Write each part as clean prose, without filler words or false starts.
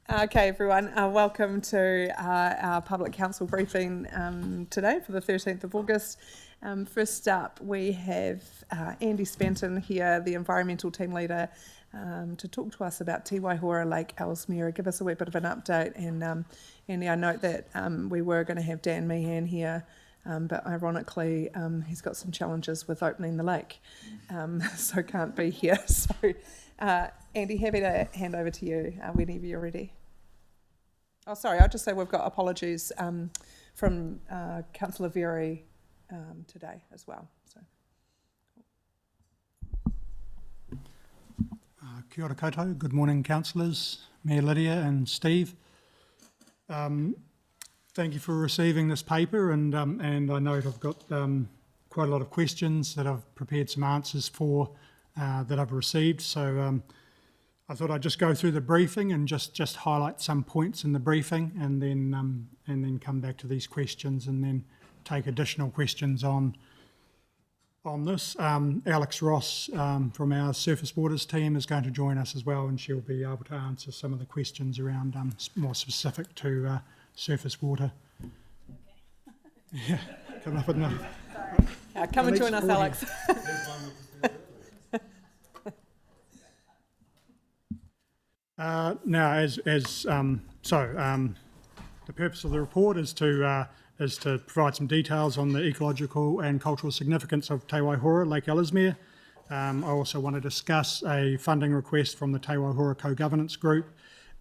Okay, everyone, welcome to our Public Council briefing today for the 13th of August. First up, we have Andy Spanton here, the Environmental Team Leader, to talk to us about Te Waihora Lake Ellesmere, give us a wee bit of an update. And Andy, I note that we were going to have Dan Meehan here, but ironically, he's got some challenges with opening the lake, so can't be here. So, Andy, happy to hand over to you whenever you're ready. Oh, sorry, I'll just say we've got apologies from Councillor Very today as well. So. Kia ora koutou. Good morning, councillors, Mayor Lydia and Steve. Thank you for receiving this paper, and I note I've got quite a lot of questions that I've prepared some answers for that I've received. So I thought I'd just go through the briefing and just highlight some points in the briefing, and then come back to these questions, and then take additional questions on this. Alex Ross from our Surface Waters team is going to join us as well, and she'll be able to answer some of the questions around more specific to surface water. Okay. Yeah, come up with enough. Come and join us, Alex. Now, the purpose of the report is to provide some details on the ecological and cultural significance of Te Waihora Lake Ellesmere. I also want to discuss a funding request from the Te Waihora Co-Governance Group,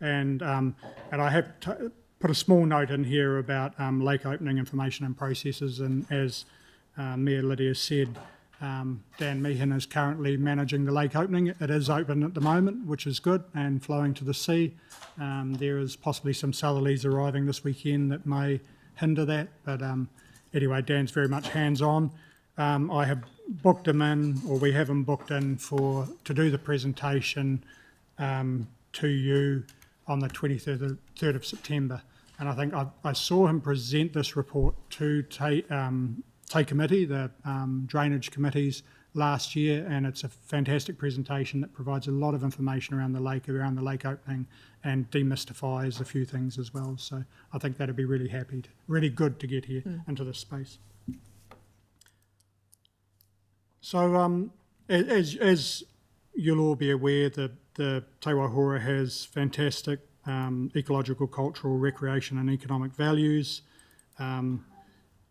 and I have put a small note in here about lake opening information and processes, and as Mayor Lydia said, Dan Meehan is currently managing the lake opening. It is open at the moment, which is good, and flowing to the sea. There is possibly some southerlies arriving this weekend that may hinder that, but anyway, Dan's very much hands-on. I have booked him in, or we have him booked in to do the presentation to you on the 23rd of September, and I think I saw him present this report to Te Committee, the drainage committees, last year, and it's a fantastic presentation that provides a lot of information around the lake opening, and demystifies a few things as well. So I think that'd be really good to get here into this space. So as you'll all be aware, the Te Waihora has fantastic ecological, cultural, recreation and economic values.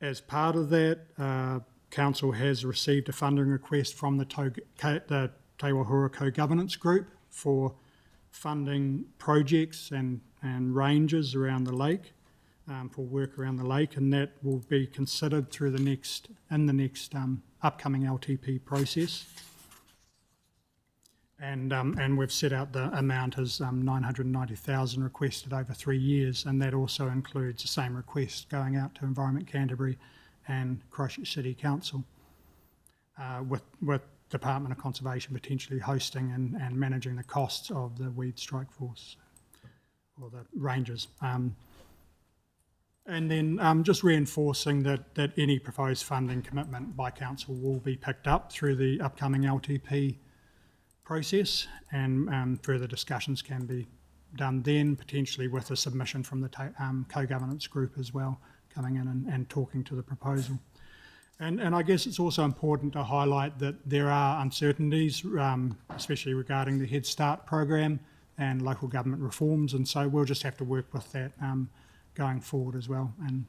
As part of that, Council has received a funding request from the Te Waihora Co-Governance Group for funding projects and ranges around the lake, for work around the lake, and that will be considered through the next upcoming LTP process. And we've set out the amount as 990,000 requested over 3 years, and that also includes the same request going out to Environment Canterbury and Christchurch City Council, with Department of Conservation potentially hosting and managing the costs of the weed strike force, or the rangers. And then just reinforcing that any proposed funding commitment by Council will be picked up through the upcoming LTP process, and further discussions can be done then, potentially with a submission from the co-governance group as well, coming in and talking to the proposal. And I guess it's also important to highlight that there are uncertainties, especially regarding the Head Start program and local government reforms, and so we'll just have to work with that going forward as well. And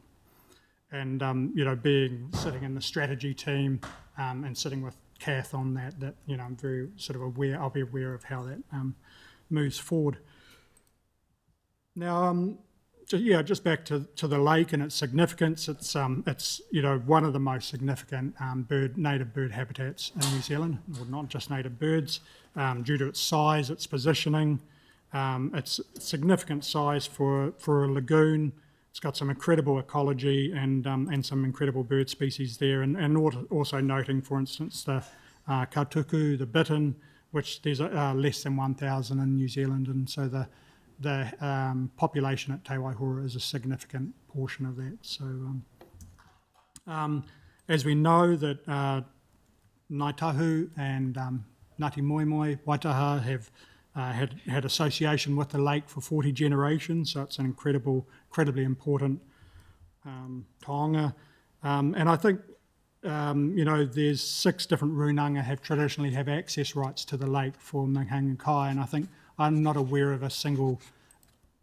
sitting in the strategy team and sitting with Kath on that I'm very sort of aware. I'll be aware of how that moves forward. Now, just back to the lake and its significance. It's one of the most significant native bird habitats in New Zealand, or not just native birds, due to its size, its positioning, its significant size for a lagoon. It's got some incredible ecology and some incredible bird species there, and also noting, for instance, the kautuku, the bittern, which there's less than 1,000 in New Zealand, and so the population at Te Waihora is a significant portion of that. So as we know that Ngāi Tahu and Ngāti Moimoi Waitaha have had association with the lake for 40 generations, so it's an incredibly important taonga. And I think, there's 6 different runanga traditionally have access rights to the lake for Mahanga Kai, and I think I'm not aware of a single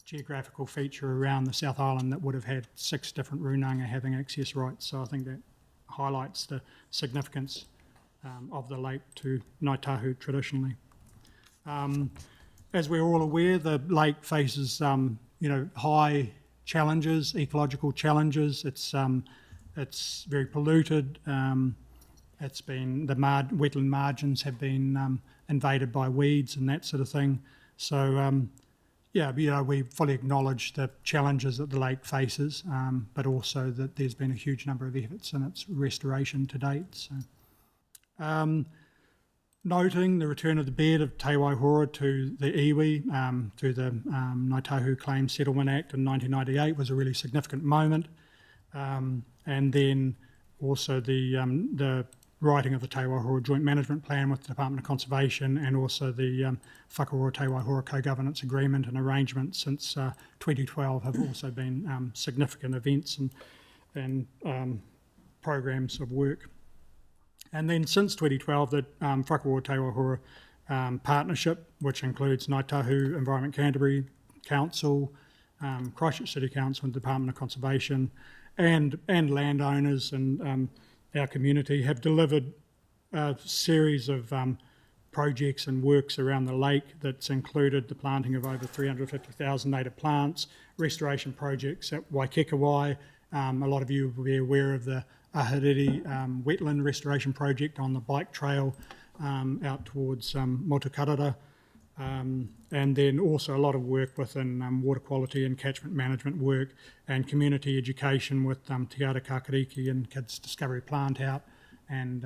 geographical feature around the South Island that would have had 6 different runanga having access rights. So I think that highlights the significance of the lake to Ngāi Tahu traditionally. As we're all aware, the lake faces high challenges, ecological challenges. It's very polluted. It's been wetland margins have been invaded by weeds and that sort of thing. So we fully acknowledge the challenges that the lake faces, but also that there's been a huge number of efforts in its restoration to date. So, noting the return of the bed of Te Waihora to the iwi, to the Ngāi Tahu Claims Settlement Act in 1998 was a really significant moment. And then also the writing of the Te Waihora Joint Management Plan with the Department of Conservation, and also the Whakaroa Te Waihora Co-Governance Agreement and arrangement since 2012 have also been significant events and programs of work. And then since 2012, the Whakaroa Te Waihora Partnership, which includes Ngāi Tahu, Environment Canterbury Council, Christchurch City Council and Department of Conservation, and landowners and our community have delivered a series of projects and works around the lake that's included the planting of over 350,000 native plants, restoration projects at Waikikawai. A lot of you will be aware of the Ahiriri wetland restoration project on the bike trail out towards Motukarara. And then also a lot of work within water quality and catchment management work and community education with Te Ara Kakariki and Kids Discovery Plant Out, and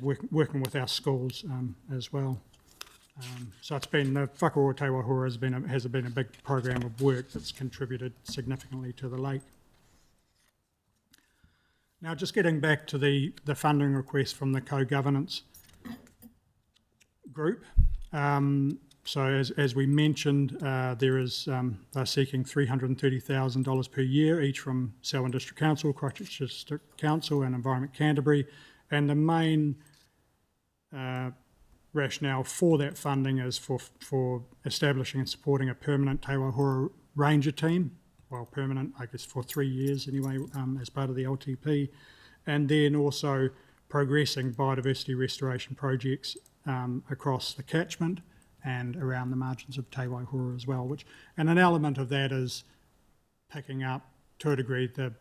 working with our schools as well. So it's been, the Whakaroa Te Waihora has been a big program of work that's contributed significantly to the lake. Now, just getting back to the funding request from the co-governance group. So as we mentioned, they're seeking $330,000 per year, each from Selwyn District Council, Christchurch District Council and Environment Canterbury. And the main rationale for that funding is for establishing and supporting a permanent Te Waihora Ranger team, well, permanent, I guess, for 3 years anyway, as part of the LTP, and then also progressing biodiversity restoration projects across the catchment and around the margins of Te Waihora as well, and an element of that is picking up, to a degree, the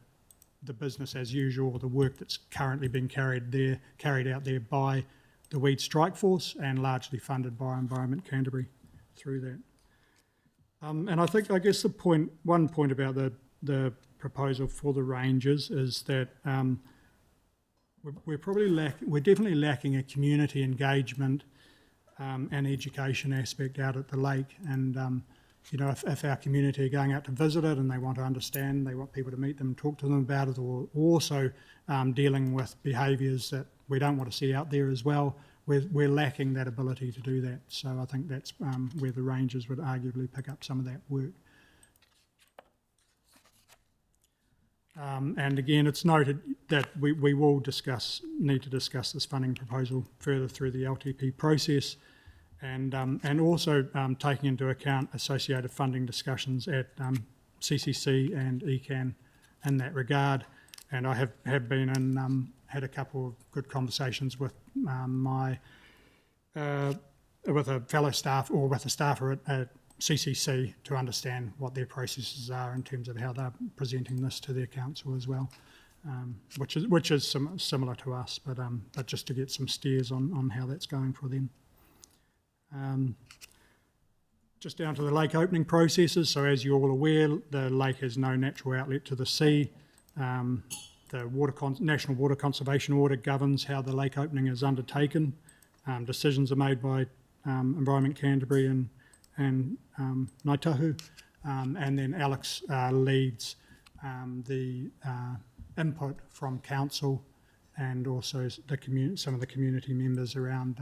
business as usual, the work that's currently being carried out there by the Weed Strike Force and largely funded by Environment Canterbury through that. And I guess one point about the proposal for the rangers is that we're definitely lacking a community engagement and education aspect out at the lake. And if our community are going out to visit it and they want to understand, they want people to meet them and talk to them about it, or also dealing with behaviours that we don't want to see out there as well, we're lacking that ability to do that. So I think that's where the rangers would arguably pick up some of that work. And again, it's noted that we will need to discuss this funding proposal further through the LTP process, and also taking into account associated funding discussions at CCC and ECAN in that regard. And I have been and had a couple of good conversations with with a fellow staff or with a staffer at CCC to understand what their processes are in terms of how they're presenting this to their council as well, which is similar to us, but just to get some steers on how that's going for them. Just down to the lake opening processes. So as you're all aware, the lake has no natural outlet to the sea. The National Water Conservation Order governs how the lake opening is undertaken. Decisions are made by Environment Canterbury and Ngāi Tahu, and then Alex leads the input from council and also some of the community members around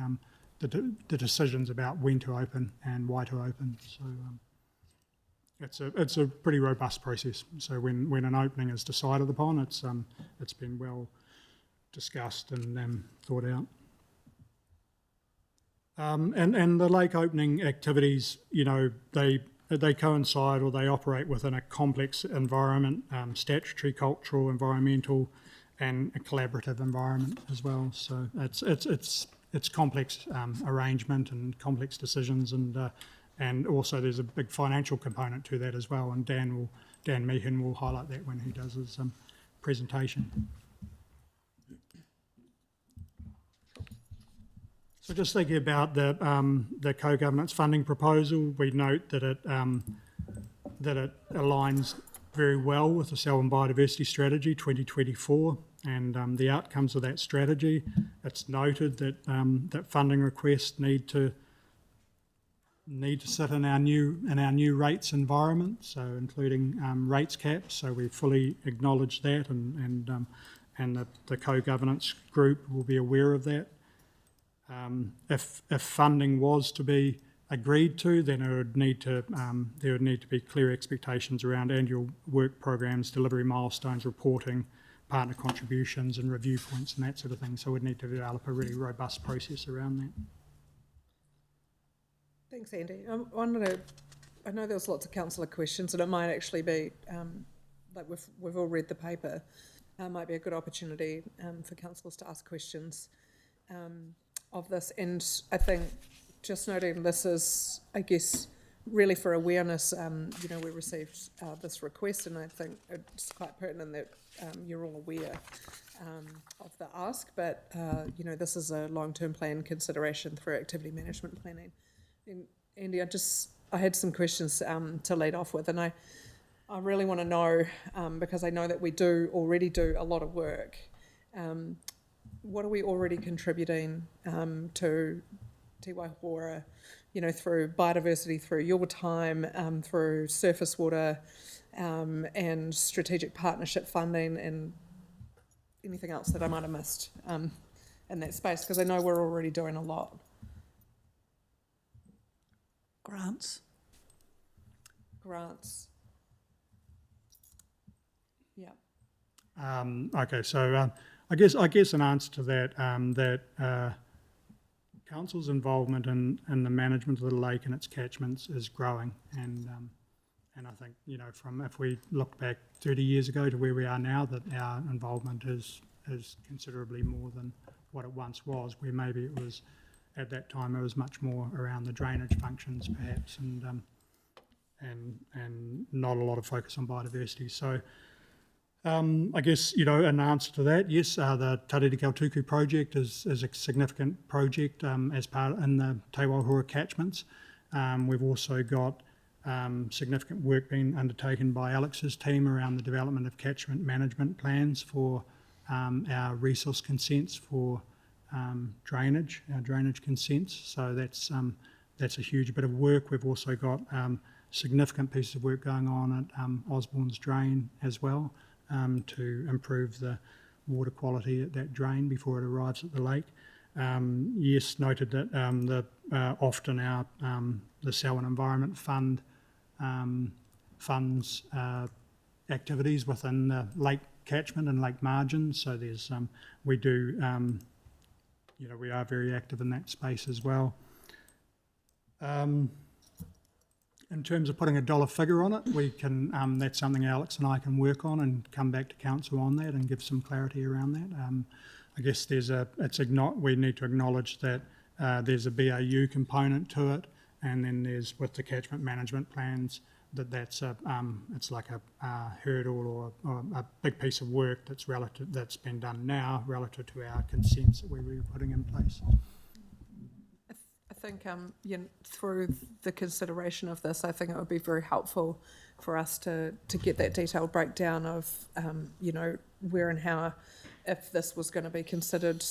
the decisions about when to open and why to open. So it's a pretty robust process. So when an opening is decided upon, it's been well discussed and thought out. And the lake opening activities, they coincide or they operate within a complex environment, statutory, cultural, environmental, and a collaborative environment as well. So it's complex arrangement and complex decisions, and also there's a big financial component to that as well. And Dan Meehan will highlight that when he does his presentation. So just thinking about the co-governance funding proposal, we note that it aligns very well with the Selwyn Biodiversity Strategy 2024 and the outcomes of that strategy. It's noted that that funding requests need to sit in our new rates environment, so including rates caps. So we fully acknowledge that, and the co-governance group will be aware of that. If funding was to be agreed to, then there would need to be clear expectations around annual work programs, delivery milestones, reporting, partner contributions and review points and that sort of thing. So we'd need to develop a really robust process around that. Thanks, Andy. I know there's lots of councillor questions, and it might actually be, like we've all read the paper, might be a good opportunity for councillors to ask questions of this. And I think just noting this is, I guess, really for awareness, we received this request, and I think it's quite pertinent that you're all aware of the ask, but this is a long-term plan consideration through activity management planning. And Andy, I had some questions to lead off with, and I really want to know, because I know that we already do a lot of work, what are we already contributing to Te Waihora, through biodiversity, through your time, through surface water, and strategic partnership funding, and anything else that I might have missed in that space, because I know we're already doing a lot. Grants. Yeah. Okay, so I guess an answer to that, that council's involvement in the management of the lake and its catchments is growing, and I think from if we look back 30 years ago to where we are now, that our involvement is considerably more than what it once was, where maybe it was at that time it was much more around the drainage functions perhaps, and not a lot of focus on biodiversity. So I guess, an answer to that, yes, the Tarere Kautuku project is a significant project as part in the Te Waihora catchments. We've also got significant work being undertaken by Alex's team around the development of catchment management plans for our resource consents for our drainage consents. So that's a huge bit of work. We've also got significant pieces of work going on at Osborne's Drain as well, to improve the water quality at that drain before it arrives at the lake. Yes, noted that often our the Selwyn Environment Fund funds activities within the lake catchment and lake margins. So there's we are very active in that space as well. In terms of putting a dollar figure on it, we can. That's something Alex and I can work on and come back to council on that and give some clarity around that. I guess we need to acknowledge that there's a BAU component to it, and then there's with the catchment management plans that's it's like a hurdle or a big piece of work that's been done now relative to our consents that we were putting in place. I think through the consideration of this, I think it would be very helpful for us to get that detailed breakdown of where and how, if this was going to be considered,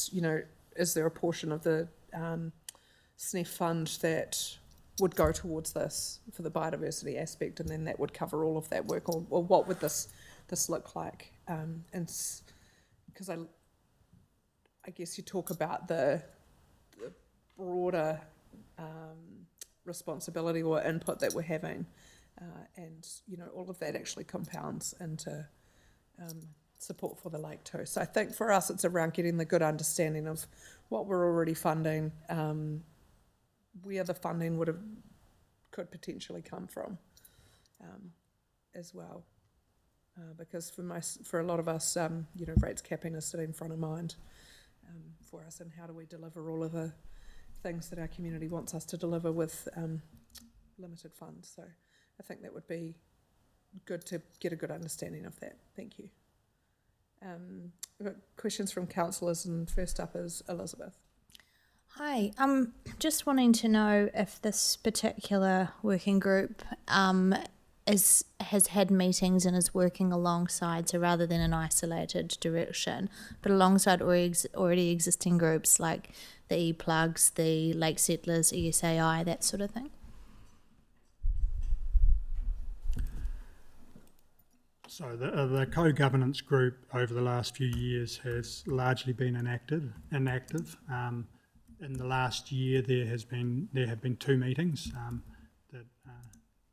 is there a portion of the SNEF fund that would go towards this for the biodiversity aspect, and then that would cover all of that work, or what would this look like? And because I guess you talk about the broader responsibility or input that we're having, and all of that actually compounds into support for the lake too. So I think for us it's around getting the good understanding of what we're already funding, where the funding could potentially come from, as well. Because for a lot of us, rates capping is sitting front of mind for us, and how do we deliver all of the things that our community wants us to deliver with limited funds. So I think that would be good to get a good understanding of that. Thank you. We've got questions from councillors, and first up is Elizabeth. Hi, I'm just wanting to know if this particular working group has had meetings and is working alongside, so rather than an isolated direction, but alongside already existing groups like the E-Plugs, the Lake Settlers, ESAI, that sort of thing. So the co-governance group over the last few years has largely been inactive. In the last year, there have been 2 meetings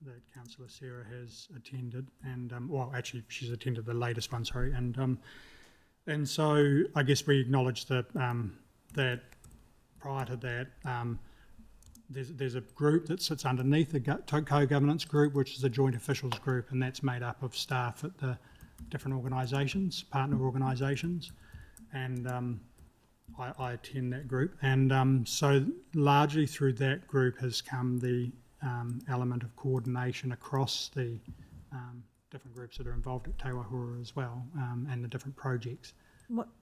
that Councillor Sarah has attended, and actually she's attended the latest one. Sorry, and so I guess we acknowledge that that prior to that, there's a group that sits underneath the co-governance group, which is a joint officials group, and that's made up of staff at the different organisations, partner organisations, and I attend that group. And so largely through that group has come the element of coordination across the different groups that are involved at Te Waihora as well, and the different projects.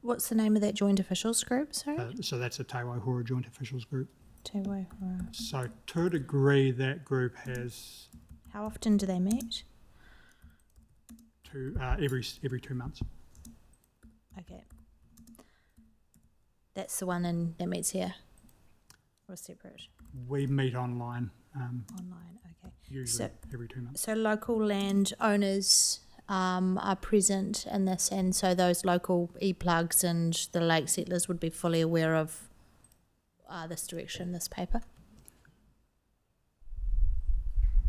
What's the name of that joint officials group, sorry? So that's a Te Waihora joint officials group. Te Waihora. So to a degree, that group has How often do they meet? every 2 months. Okay. That's the one that meets here? Or separate? We meet online, Online, okay. usually every 2 months. So local land owners are present in this, and so those local E-Plugs and the Lake Settlers would be fully aware of this direction, this paper?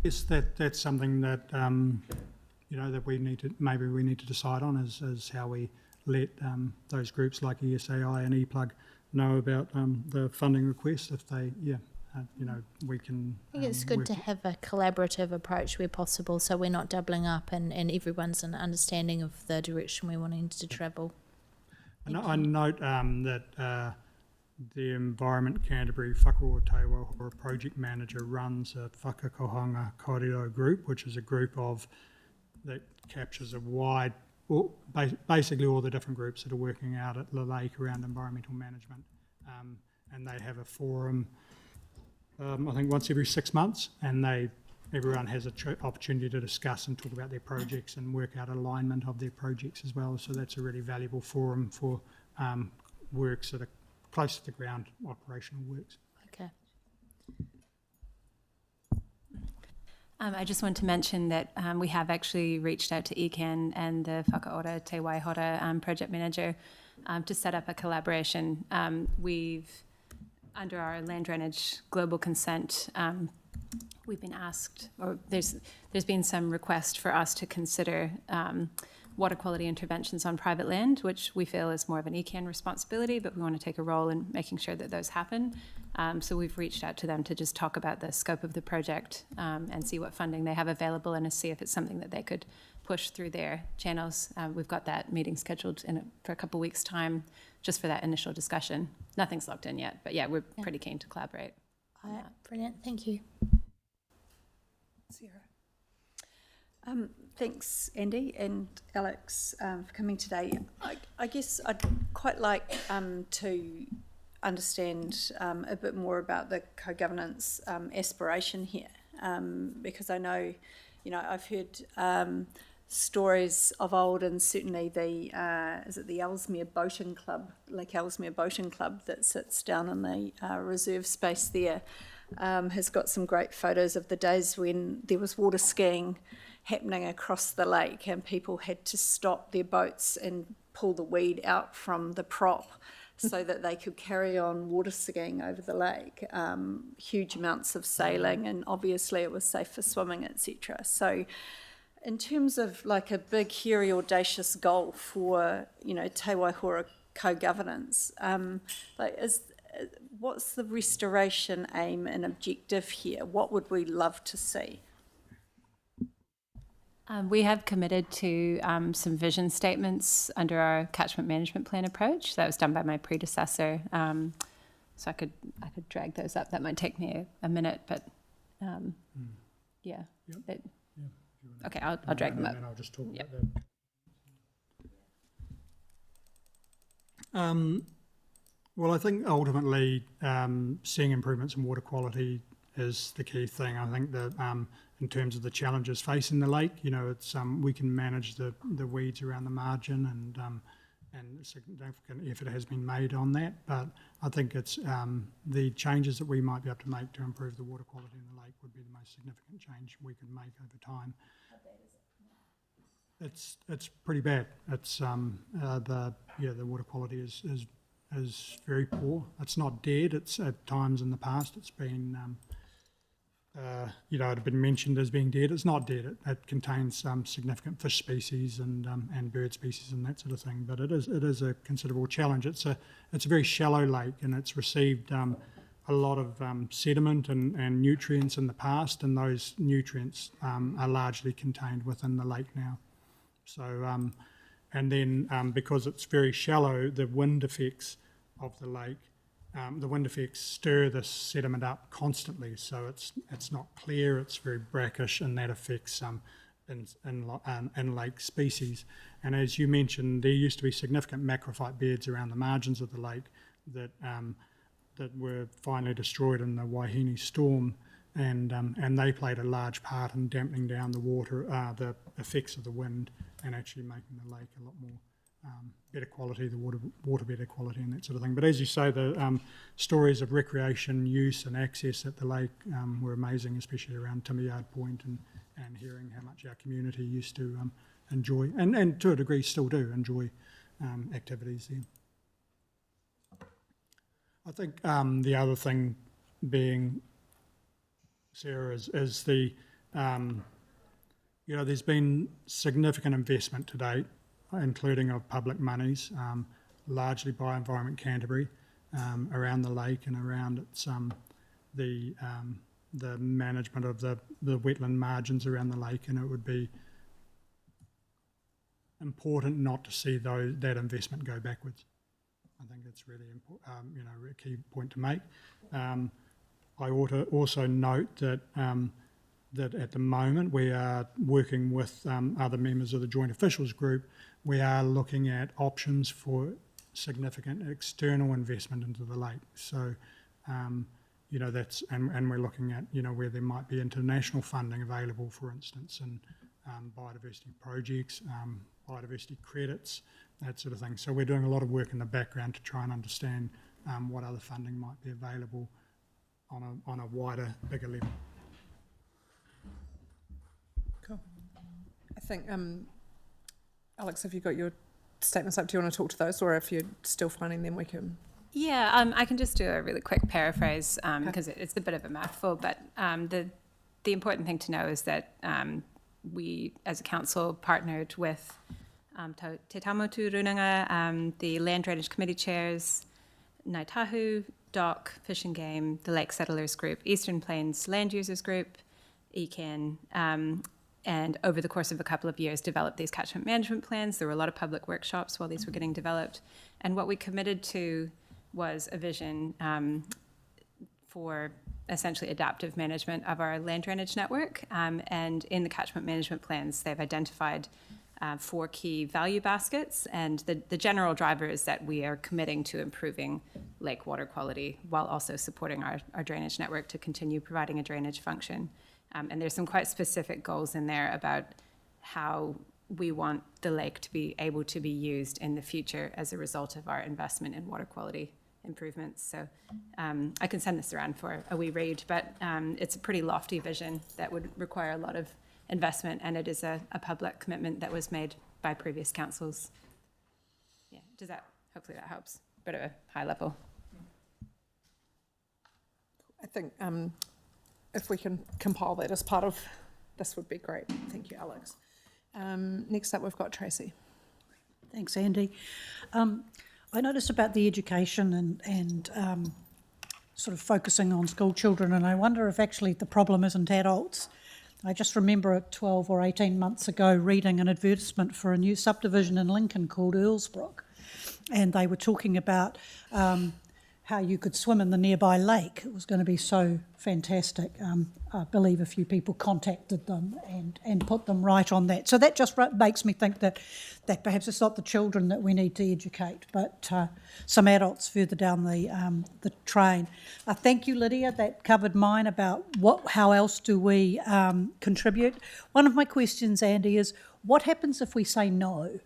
Yes, that's something that that we need to decide on is how we let those groups like ESAI and E-Plug know about the funding request. If they, we can. I think it's good to have a collaborative approach where possible, so we're not doubling up, and everyone's an understanding of the direction we're wanting to travel. I note that the Environment Canterbury Whakaroa Te Waihora project manager runs a Whakakohanga Kōrero group, which is a group that captures a wide, basically all the different groups that are working out at the lake around environmental management, and they have a forum. I think once every 6 months, and everyone has an opportunity to discuss and talk about their projects and work out alignment of their projects as well. So that's a really valuable forum for works that are close to the ground, operational works. Okay. I just want to mention that we have actually reached out to ECAN and the Whakaora Te Waihora project manager to set up a collaboration. We've, under our land drainage global consent, we've been asked, or there's been some request for us to consider water quality interventions on private land, which we feel is more of an ECAN responsibility, but we want to take a role in making sure that those happen. So we've reached out to them to just talk about the scope of the project and see what funding they have available and to see if it's something that they could push through their channels. We've got that meeting scheduled for a couple of weeks' time just for that initial discussion. Nothing's locked in yet, but yeah, we're pretty keen to collaborate. Brilliant, thank you. Sarah. Thanks, Andy and Alex, for coming today. I guess I'd quite like to understand a bit more about the co-governance aspiration here, because I know, I've heard stories of old, and certainly the Ellesmere Boating Club, Lake Ellesmere Boating Club that sits down in the reserve space there, has got some great photos of the days when there was water skiing happening across the lake and people had to stop their boats and pull the weed out from the prop so that they could carry on water skiing over the lake. Huge amounts of sailing, and obviously it was safe for swimming, etc. So in terms of like a big, hairy, audacious goal for, Te Waihora co-governance, what's the restoration aim and objective here? What would we love to see? We have committed to some vision statements under our catchment management plan approach. That was done by my predecessor. So I could drag those up. That might take me a minute, but yeah. Yep. Okay, I'll drag them up. And I'll just talk Yep. about that. Well, I think ultimately seeing improvements in water quality is the key thing. I think that in terms of the challenges facing the lake, it's we can manage the weeds around the margin, and significant effort has been made on that. But I think it's the changes that we might be able to make to improve the water quality in the lake would be the most significant change we could make over time. How bad is it? It's pretty bad. It's the water quality is very poor. It's not dead. It's at times in the past it's been it had been mentioned as being dead. It's not dead. It contains some significant fish species and bird species and that sort of thing. But it is a considerable challenge. It's a very shallow lake, and it's received a lot of sediment and nutrients in the past, and those nutrients are largely contained within the lake now. So and then because it's very shallow, the wind effects of the lake. The wind effects stir the sediment up constantly, so it's not clear. It's very brackish, and that affects in lake species. And as you mentioned, there used to be significant macrophyte beds around the margins of the lake that were finally destroyed in the Waihinei storm, and they played a large part in dampening down the water, the effects of the wind, and actually making the lake a lot more. Better quality, the water better quality and that sort of thing. But as you say, the stories of recreation, use and access at the lake were amazing, especially around Timberyard Point, and hearing how much our community used to enjoy, and to a degree still do enjoy activities there. I think the other thing being, Sarah, is the, there's been significant investment to date, including of public monies, largely by Environment Canterbury, around the lake and around its the management of the wetland margins around the lake, and it would be important not to see that investment go backwards. I think it's really important, a key point to make. I ought to also note that that at the moment we are working with other members of the Joint Officials Group. We are looking at options for significant external investment into the lake. So, that's, and we're looking at, where there might be international funding available, for instance, and biodiversity projects, biodiversity credits, that sort of thing. So we're doing a lot of work in the background to try and understand what other funding might be available on a wider, bigger level. Cool. I think, Alex, have you got your statements up? Do you want to talk to those, or if you're still finding them, we can... Yeah, I can just do a really quick paraphrase because it's a bit of a mouthful, but the important thing to know is that we, as a council, partnered with Te Tamotu Runanga, the Land Drainage Committee chairs, Ngāi Tahu, DOC, Fish and Game, the Lake Settlers Group, Eastern Plains Land Users Group, ECAN, and over the course of a couple of years developed these catchment management plans. There were a lot of public workshops while these were getting developed. And what we committed to was a vision for essentially adaptive management of our land drainage network. And in the catchment management plans, they've identified 4 key value baskets. And the general driver is that we are committing to improving lake water quality while also supporting our drainage network to continue providing a drainage function. And there's some quite specific goals in there about how we want the lake to be able to be used in the future as a result of our investment in water quality improvements. So I can send this around for a wee read, but it's a pretty lofty vision that would require a lot of investment, and it is a public commitment that was made by previous councils. Yeah, hopefully that helps. bit of a high level. I think if we can compile that as part of this would be great. Thank you, Alex. Next up, we've got Tracy. Thanks, Andy. I noticed about the education and sort of focusing on school children, and I wonder if actually the problem isn't adults. I just remember 12 or 18 months ago reading an advertisement for a new subdivision in Lincoln called Earlsbrook, and they were talking about how you could swim in the nearby lake. It was going to be so fantastic. I believe a few people contacted them and put them right on that. So that just makes me think that perhaps it's not the children that we need to educate, but some adults further down the train. Thank you, Lydia. That covered mine about how else do we contribute. One of my questions, Andy, is what happens if we say no?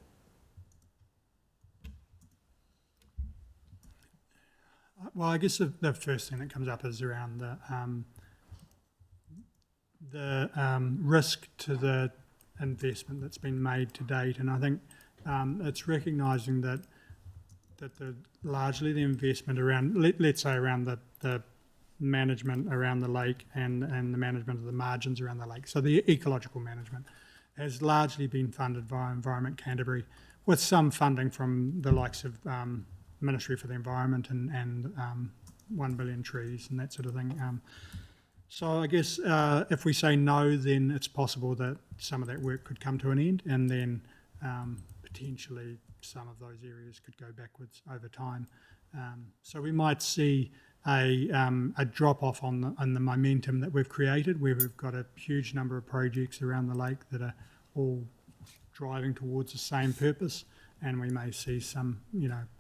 Well, I guess the first thing that comes up is around the risk to the investment that's been made to date, and I think it's recognising that largely the investment around, let's say around the management around the lake and the management of the margins around the lake, so the ecological management has largely been funded via Environment Canterbury, with some funding from the likes of Ministry for the Environment and 1 billion trees and that sort of thing. So I guess if we say no, then it's possible that some of that work could come to an end, and then potentially some of those areas could go backwards over time. So we might see a drop-off on the momentum that we've created, where we've got a huge number of projects around the lake that are all driving towards the same purpose, and we may see some,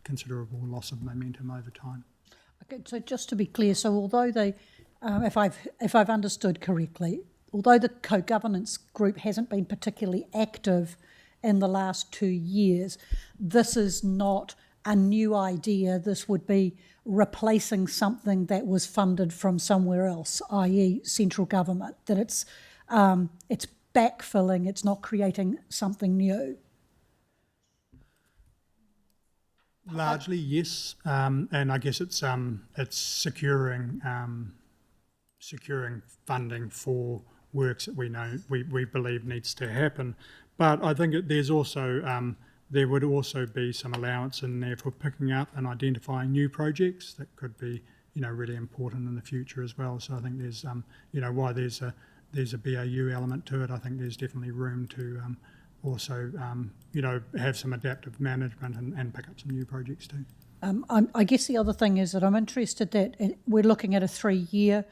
considerable loss of momentum over time. Okay, so just to be clear, so although they, if I've understood correctly, although the co-governance group hasn't been particularly active in the last 2 years, this is not a new idea. This would be replacing something that was funded from somewhere else, i.e. central government, that it's backfilling, it's not creating something new. Largely, yes, and I guess it's securing funding for works that we believe needs to happen. But I think there's also there would also be some allowance in there for picking up and identifying new projects that could be really important in the future as well. So I think there's while there's a BAU element to it, I think there's definitely room to also have some adaptive management and pick up some new projects too. I guess the other thing is that I'm interested that we're looking at a 3-year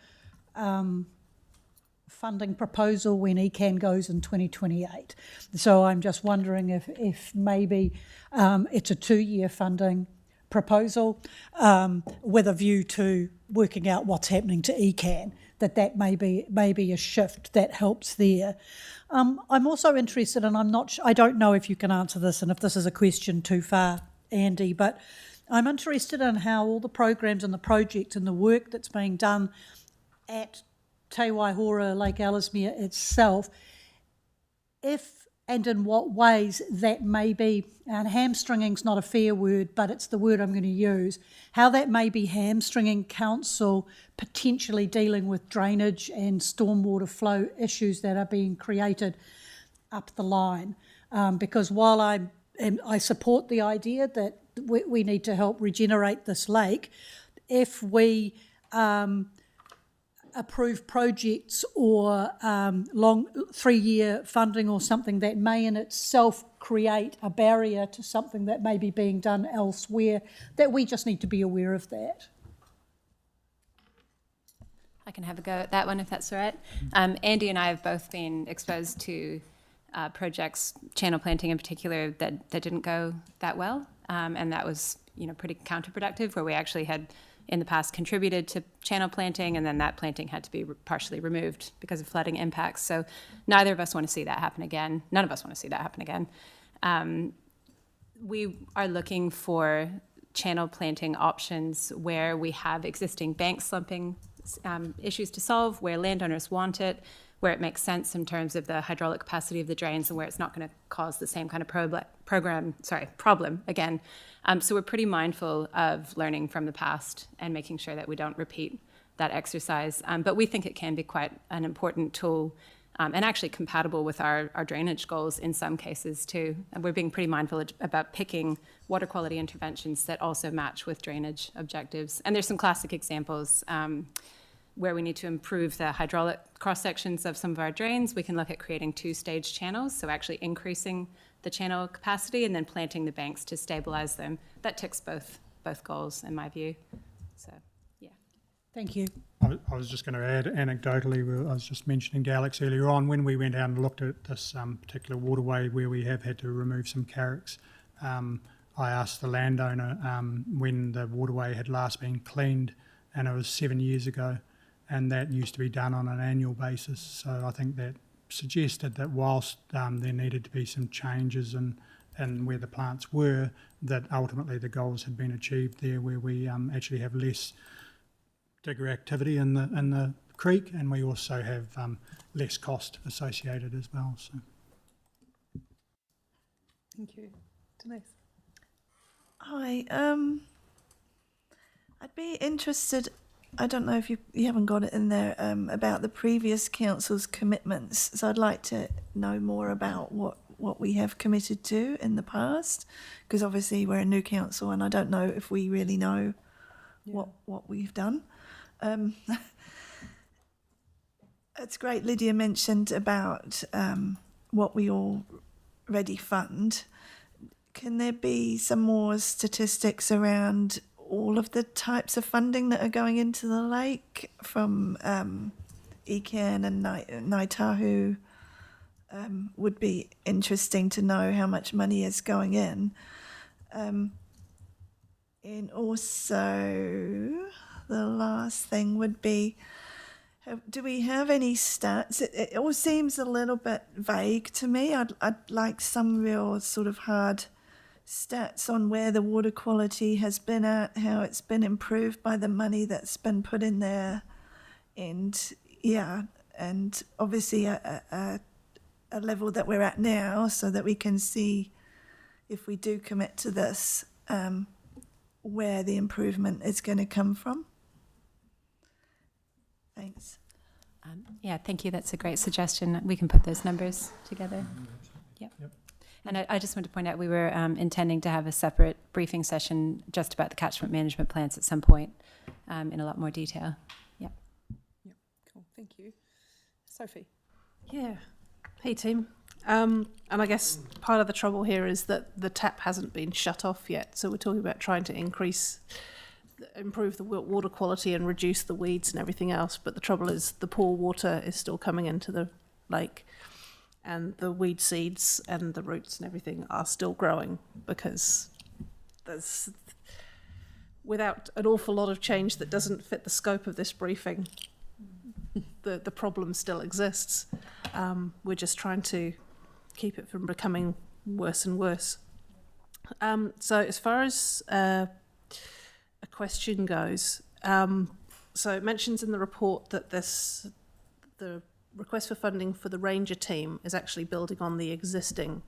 funding proposal when ECAN goes in 2028. So I'm just wondering if maybe it's a 2-year funding proposal with a view to working out what's happening to ECAN, that may be a shift that helps there. I'm also interested, and I don't know if you can answer this and if this is a question too far, Andy, but I'm interested in how all the programs and the projects and the work that's being done at Te Waihora, Lake Ellesmere itself, if and in what ways that may be, and hamstringing's not a fair word, but it's the word I'm going to use, how that may be hamstringing council potentially dealing with drainage and stormwater flow issues that are being created up the line. Because while I support the idea that we need to help regenerate this lake, if we approve projects or long 3-year funding or something that may in itself create a barrier to something that may be being done elsewhere, that we just need to be aware of that. I can have a go at that one if that's all right. Andy and I have both been exposed to projects, channel planting in particular, that didn't go that well, and that was pretty counterproductive, where we actually had in the past contributed to channel planting, and then that planting had to be partially removed because of flooding impacts. So neither of us want to see that happen again. None of us want to see that happen again. We are looking for channel planting options where we have existing bank slumping issues to solve, where landowners want it, where it makes sense in terms of the hydraulic capacity of the drains and where it's not going to cause the same kind of problem again. So we're pretty mindful of learning from the past and making sure that we don't repeat that exercise. But we think it can be quite an important tool and actually compatible with our drainage goals in some cases too. And we're being pretty mindful about picking water quality interventions that also match with drainage objectives. And there's some classic examples where we need to improve the hydraulic cross-sections of some of our drains. We can look at creating two-stage channels, so actually increasing the channel capacity and then planting the banks to stabilize them. That ticks both goals in my view. So, yeah. Thank you. I was just going to add anecdotally, I was just mentioning Galax earlier on, when we went out and looked at this particular waterway where we have had to remove some carracks, I asked the landowner when the waterway had last been cleaned, and it was 7 years ago, and that used to be done on an annual basis. So I think that suggested that whilst there needed to be some changes in where the plants were, that ultimately the goals had been achieved there, where we actually have less digger activity in the creek, and we also have less cost associated as well. So. Thank you. Denise? Hi, I'd be interested, I don't know if you haven't got it in there, about the previous council's commitments. So I'd like to know more about what we have committed to in the past, because obviously we're a new council and I don't know if we really know what we've done. It's great Lydia mentioned about what we already fund. Can there be some more statistics around all of the types of funding that are going into the lake from ECAN and Ngāi Tahu? Would be interesting to know how much money is going in. And also, the last thing would be, do we have any stats? It all seems a little bit vague to me. I'd like some real sort of hard stats on where the water quality has been at, how it's been improved by the money that's been put in there, and obviously a level that we're at now, so that we can see if we do commit to this, where the improvement is going to come from. Thanks. Yeah, thank you. That's a great suggestion. We can put those numbers together. Yep. And I just want to point out we were intending to have a separate briefing session just about the catchment management plans at some point in a lot more detail. Yep. Cool. Thank you. Sophie? Yeah. Hey, team. And I guess part of the trouble here is that the tap hasn't been shut off yet. So we're talking about trying to improve the water quality and reduce the weeds and everything else. But the trouble is the poor water is still coming into the lake, and the weed seeds and the roots and everything are still growing, because there's, without an awful lot of change that doesn't fit the scope of this briefing, the problem still exists. We're just trying to keep it from becoming worse and worse. So as far as a question goes, so it mentions in the report that the request for funding for the ranger team is actually building on the existing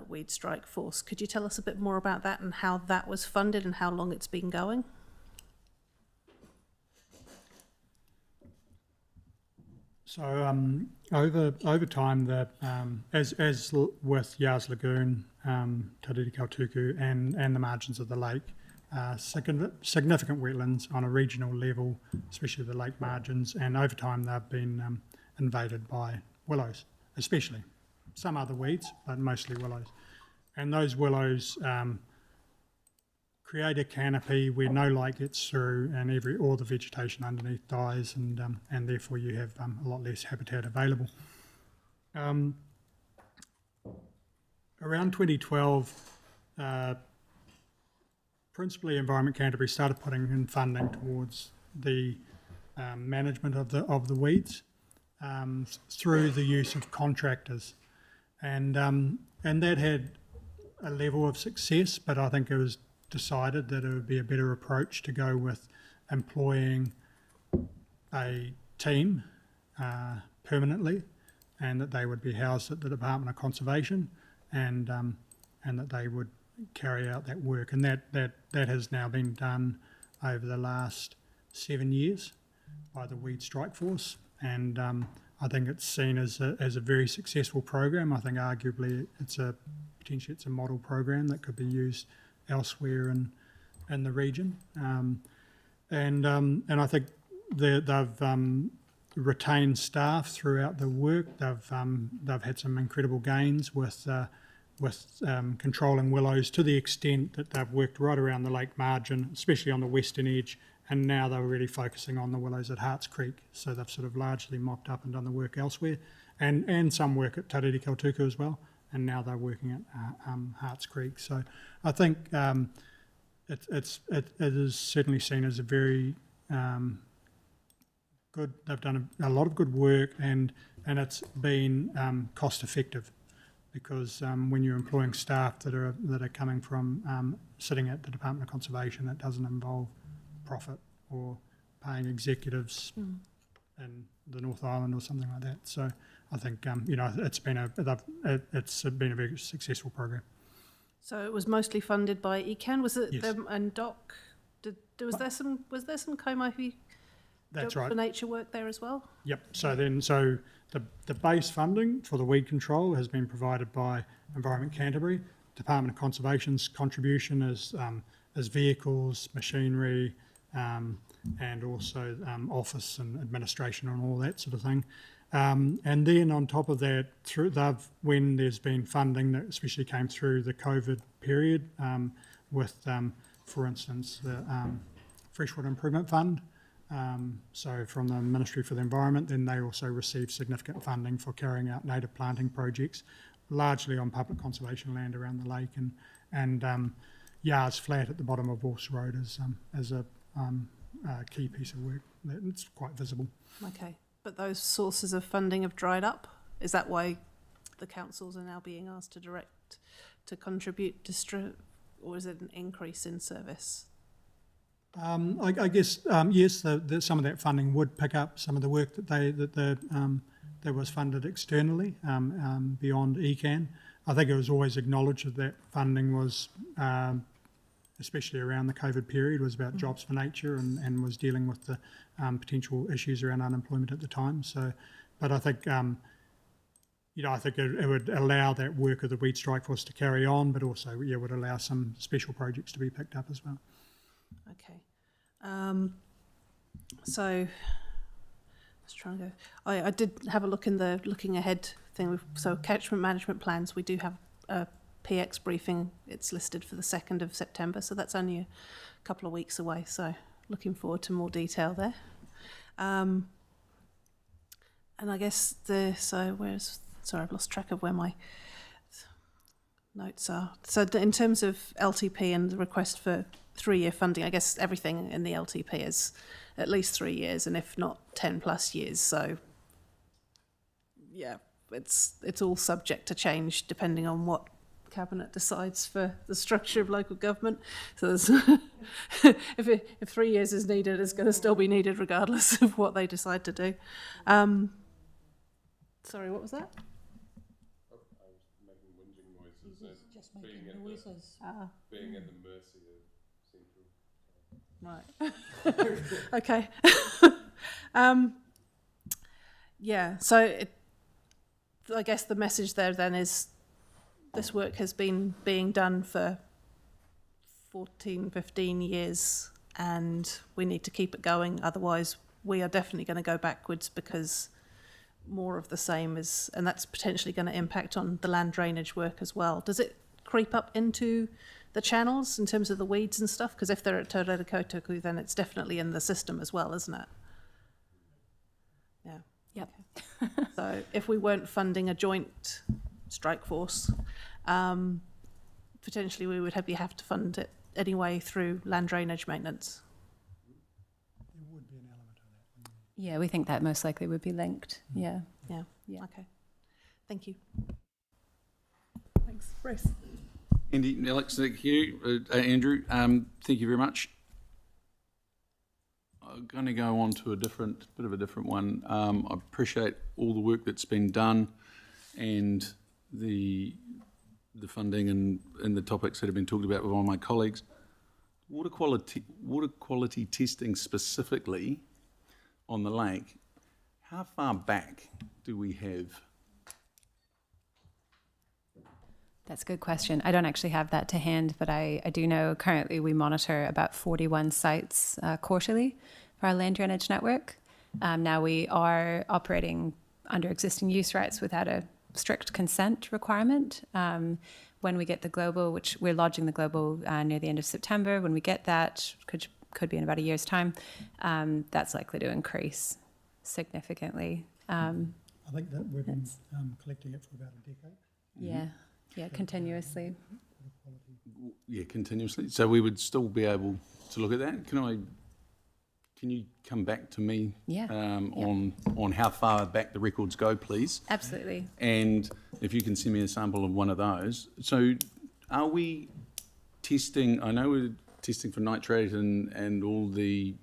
weed strike force. Could you tell us a bit more about that and how that was funded and how long it's been going? So over time, as with Yars Lagoon, Tariri Kautuku, and the margins of the lake, significant wetlands on a regional level, especially the lake margins, and over time they've been invaded by willows, especially. Some other weeds, but mostly willows. And those willows create a canopy where no light gets through, and all the vegetation underneath dies, and therefore you have a lot less habitat available. Around 2012, principally Environment Canterbury started putting in funding towards the management of the weeds through the use of contractors, and that had a level of success, but I think it was decided that it would be a better approach to go with employing a team permanently, and that they would be housed at the Department of Conservation, and that they would carry out that work. And that has now been done over the last 7 years by the Weed Strike Force, and I think it's seen as a very successful program. I think arguably potentially it's a model program that could be used elsewhere in the region, and I think they've retained staff throughout the work. They've had some incredible gains with controlling willows, to the extent that they've worked right around the lake margin, especially on the western edge, and now they're really focusing on the willows at Harts Creek. So they've sort of largely mopped up and done the work elsewhere, and some work at Tariri Kautuku as well, and now they're working at Harts Creek. So I think it is certainly seen as a very good. They've done a lot of good work, and it's been cost effective, because when you're employing staff that are coming from sitting at the Department of Conservation, it doesn't involve profit or paying executives in the North Island or something like that. So I think it's been a very successful program. So it was mostly funded by ECAN. Was it Yes. them and Doc? Was there some Kaimaihui That's Job right. for Nature work there as well? Yep. So the base funding for the weed control has been provided by Environment Canterbury. Department of Conservation's contribution is vehicles, machinery, and also office and administration and all that sort of thing. And then on top of that, when there's been funding that especially came through the COVID period, with, for instance, the Freshwater Improvement Fund. So from the Ministry for the Environment, then they also received significant funding for carrying out native planting projects, largely on public conservation land around the lake, and Yards Flat at the bottom of Wolf's Road as a key piece of work. It's quite visible. Okay, but those sources of funding have dried up. Is that why the councils are now being asked to contribute or is it an increase in service? I guess yes, some of that funding would pick up some of the work that was funded externally beyond ECAN. I think it was always acknowledged that funding was, especially around the COVID period, was about jobs for nature and was dealing with the potential issues around unemployment at the time. So, but I think I think it would allow that work of the Weed Strike Force to carry on, but also would allow some special projects to be picked up as well. Okay. So let's try and go. I did have a look in the looking ahead thing. So catchment management plans, we do have a PX briefing. It's listed for the 2nd of September, so that's only a couple of weeks away. So looking forward to more detail there. And I guess sorry, I've lost track of where my notes are. So in terms of LTP and the request for 3-year funding, I guess everything in the LTP is at least 3 years, and if not 10 plus years. So yeah, it's all subject to change depending on what Cabinet decides for the structure of local government. So there's if 3 years is needed, it's going to still be needed regardless of what they decide to do. Sorry, what was that? I was making whinging noises and Just making noises. being at the mercy of Central. Right. Okay. Yeah, so I guess the message there then is this work has been being done for 14, 15 years and we need to keep it going. Otherwise, we are definitely going to go backwards because more of the same is, and that's potentially going to impact on the land drainage work as well. Does it creep up into the channels in terms of the weeds and stuff? Because if they're at Tariri Kautuku, then it's definitely in the system as well, isn't it? Yeah. Yep. Okay. So if we weren't funding a joint strike force, potentially we would have to fund it anyway through land drainage maintenance. There would be an element of that. Yeah, we think that most likely would be linked. Yeah. Yeah. Yeah. Okay. Thank you. Thanks, Bruce. Andy, Alex, thank you. Andrew, thank you very much. I'm going to go on to a bit of a different one. I appreciate all the work that's been done and the funding and the topics that have been talked about with all my colleagues. Water quality testing specifically on the lake, how far back do we have? That's a good question. I don't actually have that to hand, but I do know currently we monitor about 41 sites quarterly for our land drainage network. Now we are operating under existing use rights without a strict consent requirement. When we get the global, which we're lodging the global near the end of September, when we get that, could be in about a year's time, that's likely to increase significantly. I think that we've been collecting it for about a decade. Yeah, continuously. Yeah, continuously. So we would still be able to look at that. Can you come back to me on how far back the records go, please? Absolutely. And if you can send me a sample of one of those. So are we testing, I know we're testing for nitrate and all the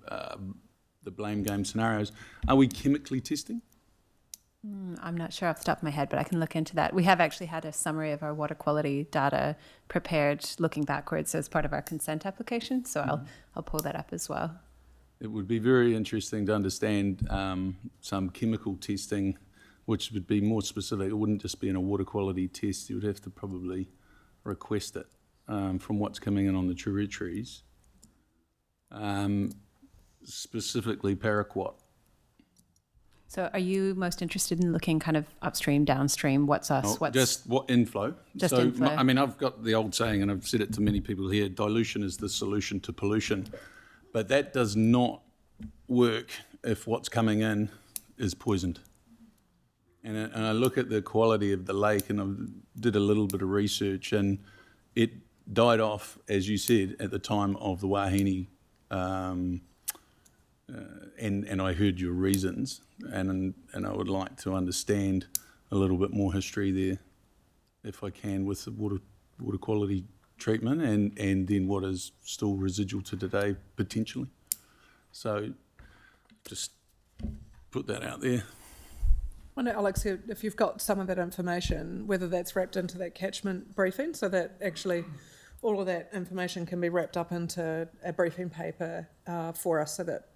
blame game scenarios. Are we chemically testing? I'm not sure off the top of my head, but I can look into that. We have actually had a summary of our water quality data prepared looking backwards as part of our consent application, so I'll pull that up as well. It would be very interesting to understand some chemical testing, which would be more specific. It wouldn't just be in a water quality test. You would have to probably request it from what's coming in on the territories, specifically paraquat. So are you most interested in looking kind of upstream, downstream? What's us? What's just what inflow? Just so, inflow. I mean, I've got the old saying, and I've said it to many people here, dilution is the solution to pollution. But that does not work if what's coming in is poisoned. And I look at the quality of the lake, and I did a little bit of research, and it died off, as you said, at the time of the Wahine, and I heard your reasons, and I would like to understand a little bit more history there, if I can, with the water quality treatment and then what is still residual to today potentially. So just put that out there. I wonder, Alex, if you've got some of that information, whether that's wrapped into that catchment briefing, so that actually all of that information can be wrapped up into a briefing paper for us, so that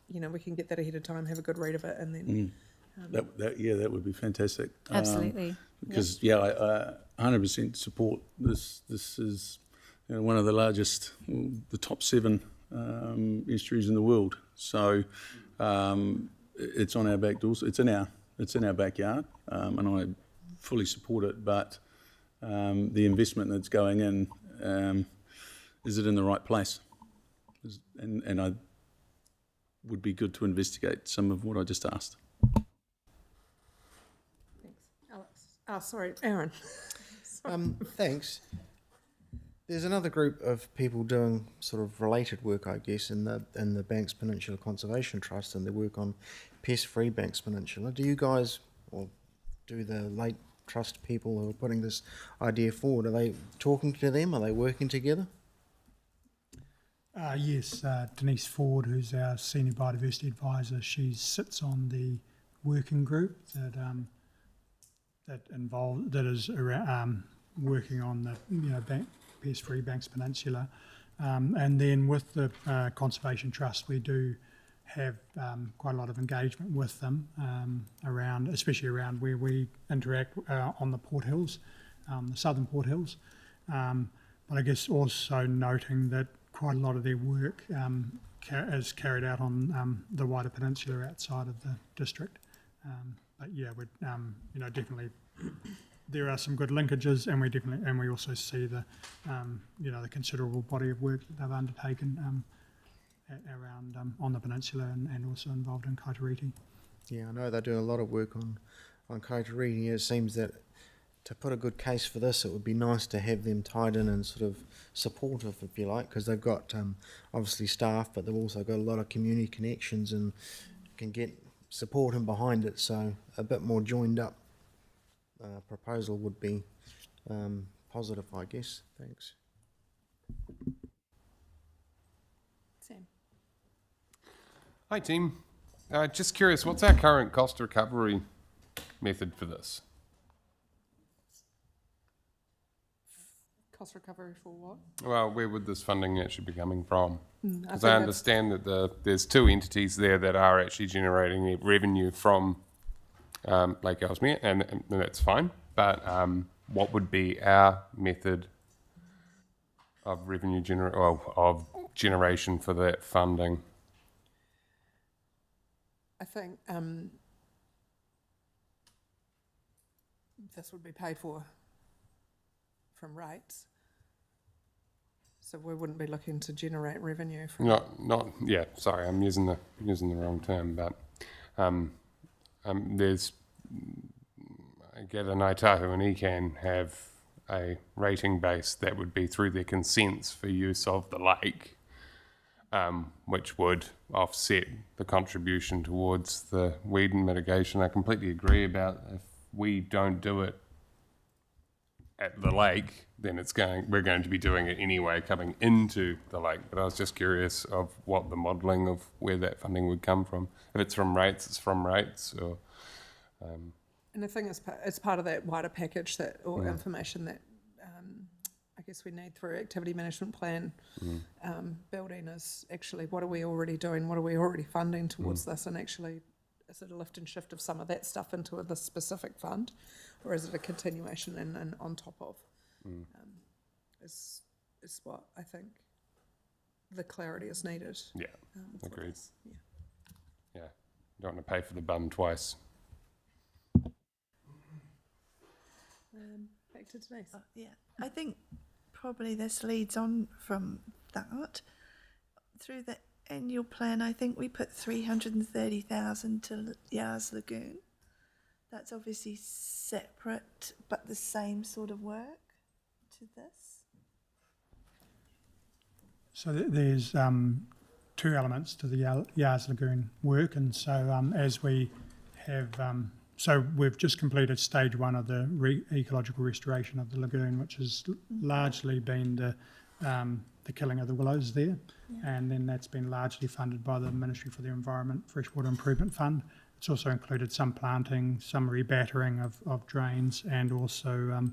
we can get that ahead of time, have a good read of it, and then that would be fantastic. Absolutely. Because I 100% support this. This is one of the largest, the top 7 estuaries in the world. So it's on our back doors. It's in our backyard, and I fully support it. But the investment that's going in, is it in the right place? And I would be good to investigate some of what I just asked. Thanks, Alex. Oh, sorry, Aaron. Thanks. There's another group of people doing sort of related work, I guess, in the Banks Peninsula Conservation Trust, and they work on pest-free Banks Peninsula. Do you guys, or do the Lake Trust people who are putting this idea forward, are they talking to them? Are they working together? Yes, Denise Ford, who's our Senior Biodiversity Advisor, she sits on the working group that is around, working on the pest-free Banks Peninsula, and then with the Conservation Trust, we do have quite a lot of engagement with them especially around where we interact on the Port Hills, the southern Port Hills. But I guess also noting that quite a lot of their work is carried out on the wider peninsula outside of the district. But yeah, we're definitely there are some good linkages, and we also see the the considerable body of work that they've undertaken around on the peninsula and also involved in Kaiteriti. Yeah, I know they're doing a lot of work on Kaiteriti. It seems that to put a good case for this, it would be nice to have them tied in and sort of supportive, if you like, because they've got obviously staff, but they've also got a lot of community connections and can get support in behind it. So a bit more joined up proposal would be positive, I guess. Thanks. Sam. Hi, team. Just curious, what's our current cost recovery method for this? Cost recovery for what? Well, where would this funding actually be coming from? Because I think that's- understand that there's two entities there that are actually generating revenue from Lake Ellesmere, and that's fine. But what would be our method of revenue of generation for that funding? I think this would be paid for from rates. So we wouldn't be looking to generate revenue from Yeah. Sorry, I'm using the wrong term, but there's. I gather Ngāi Tahu and ECAN have a rating base that would be through their consents for use of the lake, which would offset the contribution towards the weed mitigation. I completely agree about if we don't do it at the lake, then we're going to be doing it anyway coming into the lake. But I was just curious of what the modelling of where that funding would come from. If it's from rates, it's from rates, or And I think it's part of that wider package or information that I guess we need through activity management plan building is actually what are we already doing, what are we already funding towards this, and actually is it a lift and shift of some of that stuff into the specific fund, or is it a continuation and on top of? Is what I think the clarity is needed. Yeah, for agreed. this. Yeah. Yeah, don't want to pay for the bun twice. Back to Denise. Yeah, I think probably this leads on from that. Through the annual plan, I think we put 330,000 to Yars Lagoon. That's obviously separate, but the same sort of work to this. So there's two elements to the Yars Lagoon work, and so as we have, so we've just completed stage one of the ecological restoration of the lagoon, which has largely been the killing of the willows there, and then that's been largely funded by the Ministry for the Environment Freshwater Improvement Fund. It's also included some planting, some rebattering of drains, and also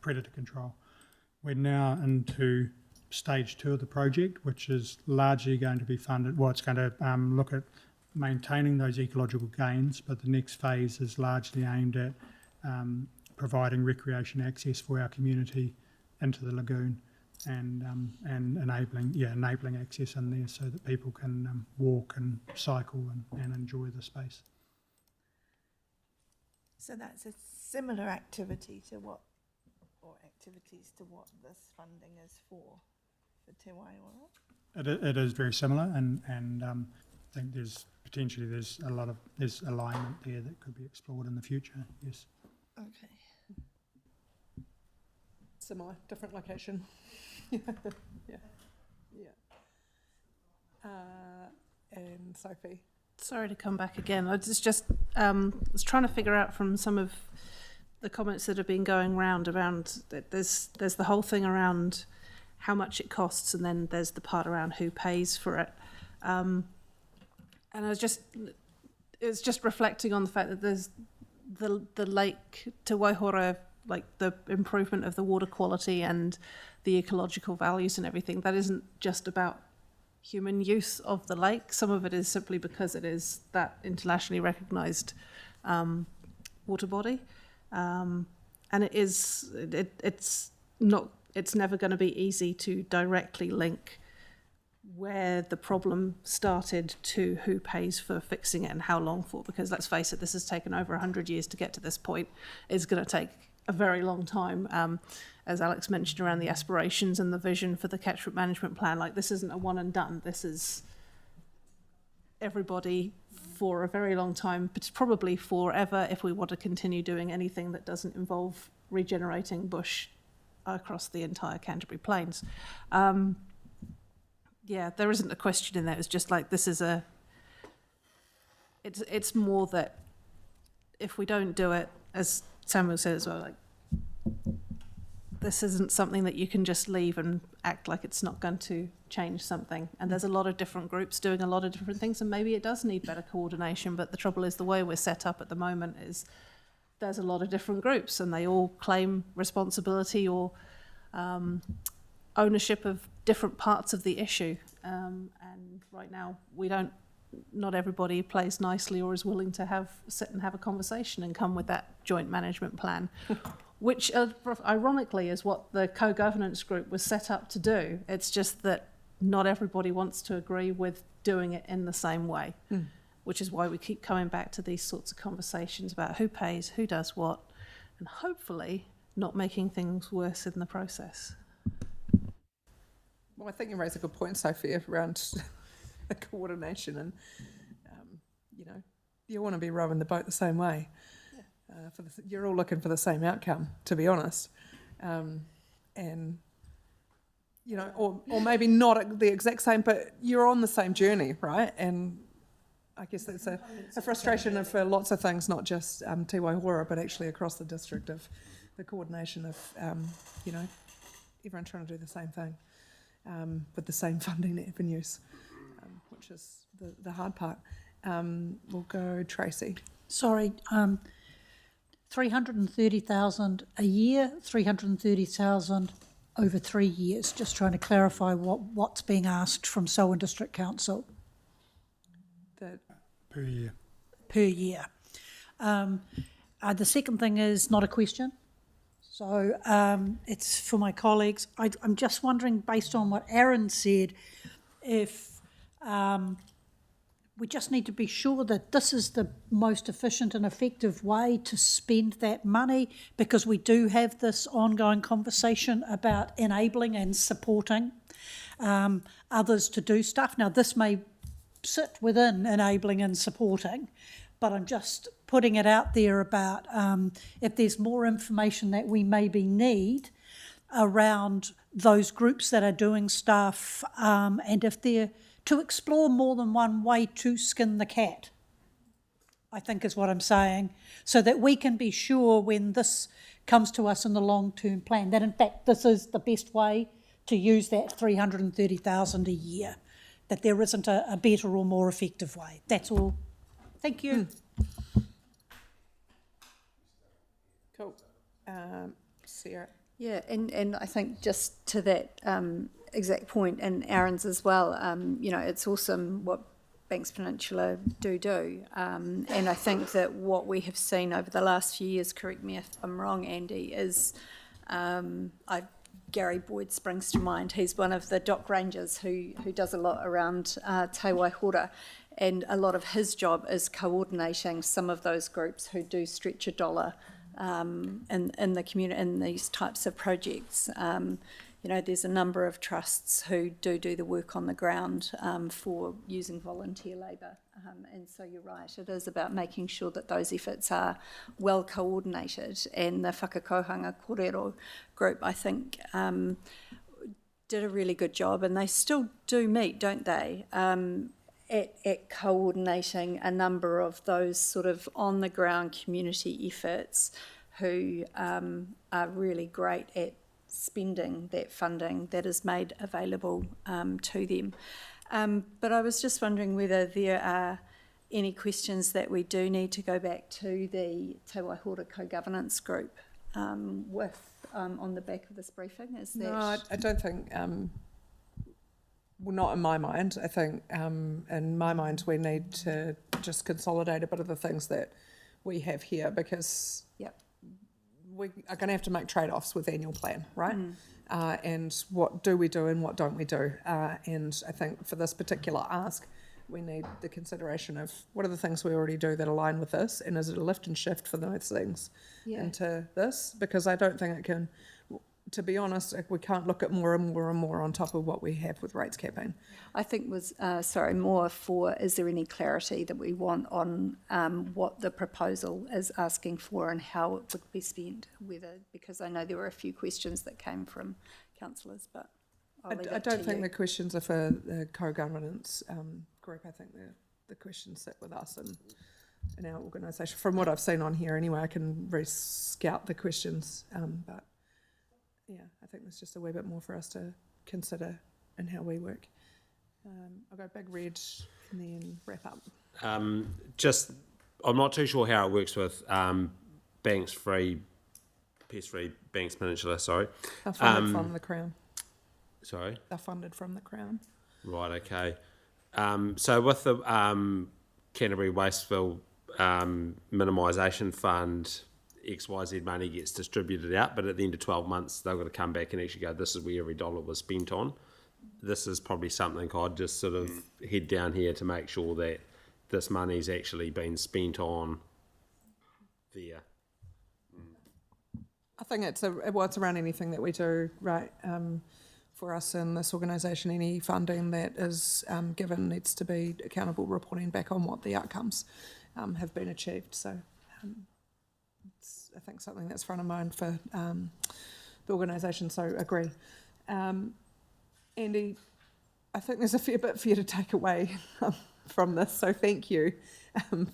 predator control. We're now into stage two of the project, which is largely going to be funded. Well, it's going to look at maintaining those ecological gains, but the next phase is largely aimed at providing recreation access for our community into the lagoon and enabling access in there so that people can walk and cycle and enjoy the space. So that's a similar activity to what this funding is for Te Waiora? It is very similar, and I think there's alignment there that could be explored in the future. Yes. Okay. Similar, different location. yeah. And Sophie. Sorry to come back again. I was trying to figure out from some of the comments that have been going around that there's the whole thing around how much it costs, and then there's the part around who pays for it. And it was just reflecting on the fact that there's the lake Te Waihora, like the improvement of the water quality and the ecological values and everything. That isn't just about human use of the lake. Some of it is simply because it is that internationally recognised water body, and it's never going to be easy to directly link where the problem started to who pays for fixing it and how long for, because let's face it, this has taken over 100 years to get to this point. It's going to take a very long time. As Alex mentioned around the aspirations and the vision for the catchment management plan, like this isn't a one and done. This is everybody for a very long time, but probably forever if we want to continue doing anything that doesn't involve regenerating bush across the entire Canterbury Plains. Yeah, there isn't a question in there. It's just like this is it's more that if we don't do it, as Samuel said as well, like this isn't something that you can just leave and act like it's not going to change something. And there's a lot of different groups doing a lot of different things, and maybe it does need better coordination. But the trouble is, the way we're set up at the moment is there's a lot of different groups, and they all claim responsibility or ownership of different parts of the issue. And right now, not everybody plays nicely or is willing to sit and have a conversation and come with that joint management plan. Which, ironically, is what the co-governance group was set up to do. It's just that not everybody wants to agree with doing it in the same way, which is why we keep coming back to these sorts of conversations about who pays, who does what, and hopefully not making things worse in the process. Well, I think you raise a good point, Sophie, around the coordination, and you want to be rowing the boat the same way. You're all looking for the same outcome, to be honest, and or maybe not the exact same, but you're on the same journey, right? And I guess that's a frustration for lots of things, not just Te Waihora, but actually across the district, of the coordination of everyone trying to do the same thing with the same funding avenues, which is the hard part. We'll go Tracy. Sorry, 330,000 a year, 330,000 over 3 years. Just trying to clarify what's being asked from Selwyn District Council Per year. per year. The second thing is not a question, so it's for my colleagues. I'm just wondering, based on what Aaron said, if we just need to be sure that this is the most efficient and effective way to spend that money, because we do have this ongoing conversation about enabling and supporting others to do stuff. Now, this may sit within enabling and supporting, but I'm just putting it out there about if there's more information that we maybe need around those groups that are doing stuff, and if they're to explore more than one way to skin the cat, I think is what I'm saying, so that we can be sure when this comes to us in the long-term plan that in fact this is the best way to use that 330,000 a year, that there isn't a better or more effective way. That's all. Thank you. Cool. Sarah. Yeah, and I think just to that exact point, and Aaron's as well, it's awesome what Banks Peninsula do. And I think that what we have seen over the last few years, correct me if I'm wrong, Andy, is Gary Boyd springs to mind. He's one of the dock rangers who does a lot around Te Waihora, and a lot of his job is coordinating some of those groups who do stretch a dollar in the community in these types of projects. There's a number of trusts who do the work on the ground for using volunteer labour. And so you're right, it is about making sure that those efforts are well coordinated. And the Whakakohanga Kōrero group, I think, did a really good job, and they still do meet, don't they? At coordinating a number of those sort of on-the-ground community efforts who are really great at spending that funding that is made available to them. But I was just wondering whether there are any questions that we do need to go back to the Te Waihora Co-Governance Group with on the back of this briefing. Is that... No, I don't think... Well, not in my mind. I think in my mind we need to just consolidate a bit of the things that we have here, because we are going to have to make trade-offs with the annual plan, right? And what do we do and what don't we do? And I think for this particular ask, we need the consideration of what are the things we already do that align with this, and is it a lift and shift for those things into this? Because I don't think it can... To be honest, we can't look at more and more and more on top of what we have with rates capping. I think was, more for, is there any clarity that we want on what the proposal is asking for and how it would be spent, because I know there were a few questions that came from councillors, but I don't think the questions are for the co-governance group. I think the questions sit with us and in our organisation. From what I've seen on here anyway, I can re-scout the questions, but yeah, I think there's just a wee bit more for us to consider in how we work. I'll go Big Red and then wrap up. I'm not too sure how it works with Pest Free Banks Peninsula. Sorry. They're funded from the Crown. Sorry. They're funded from the Crown. Right. Okay. So with the Canterbury Wastefill Minimisation Fund, XYZ money gets distributed out, but at the end of 12 months, they've got to come back and actually go, this is where every dollar was spent on. This is probably something I'd just sort of head down here to make sure that this money's actually been spent on there. I think it's around anything that we do, right? For us in this organisation, any funding that is given needs to be accountable, reporting back on what the outcomes have been achieved. So it's, I think, something that's front of mind for the organisation, so agree. Andy, I think there's a fair bit for you to take away from this, so thank you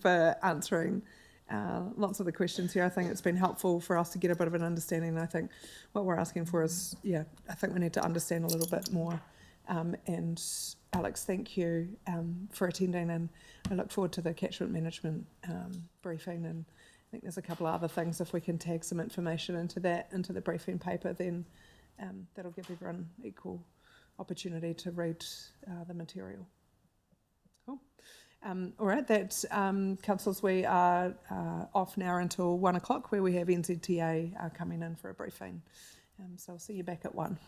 for answering lots of the questions here. I think it's been helpful for us to get a bit of an understanding. I think what we're asking for is, I think we need to understand a little bit more. And Alex, thank you for attending, and I look forward to the catchment management briefing. And I think there's a couple of other things, if we can tag some information into the briefing paper, then that'll give everyone equal opportunity to read the material. Cool. All right, councillors, we are off now until 1 o'clock, where we have NZTA coming in for a briefing. So I'll see you back at 1.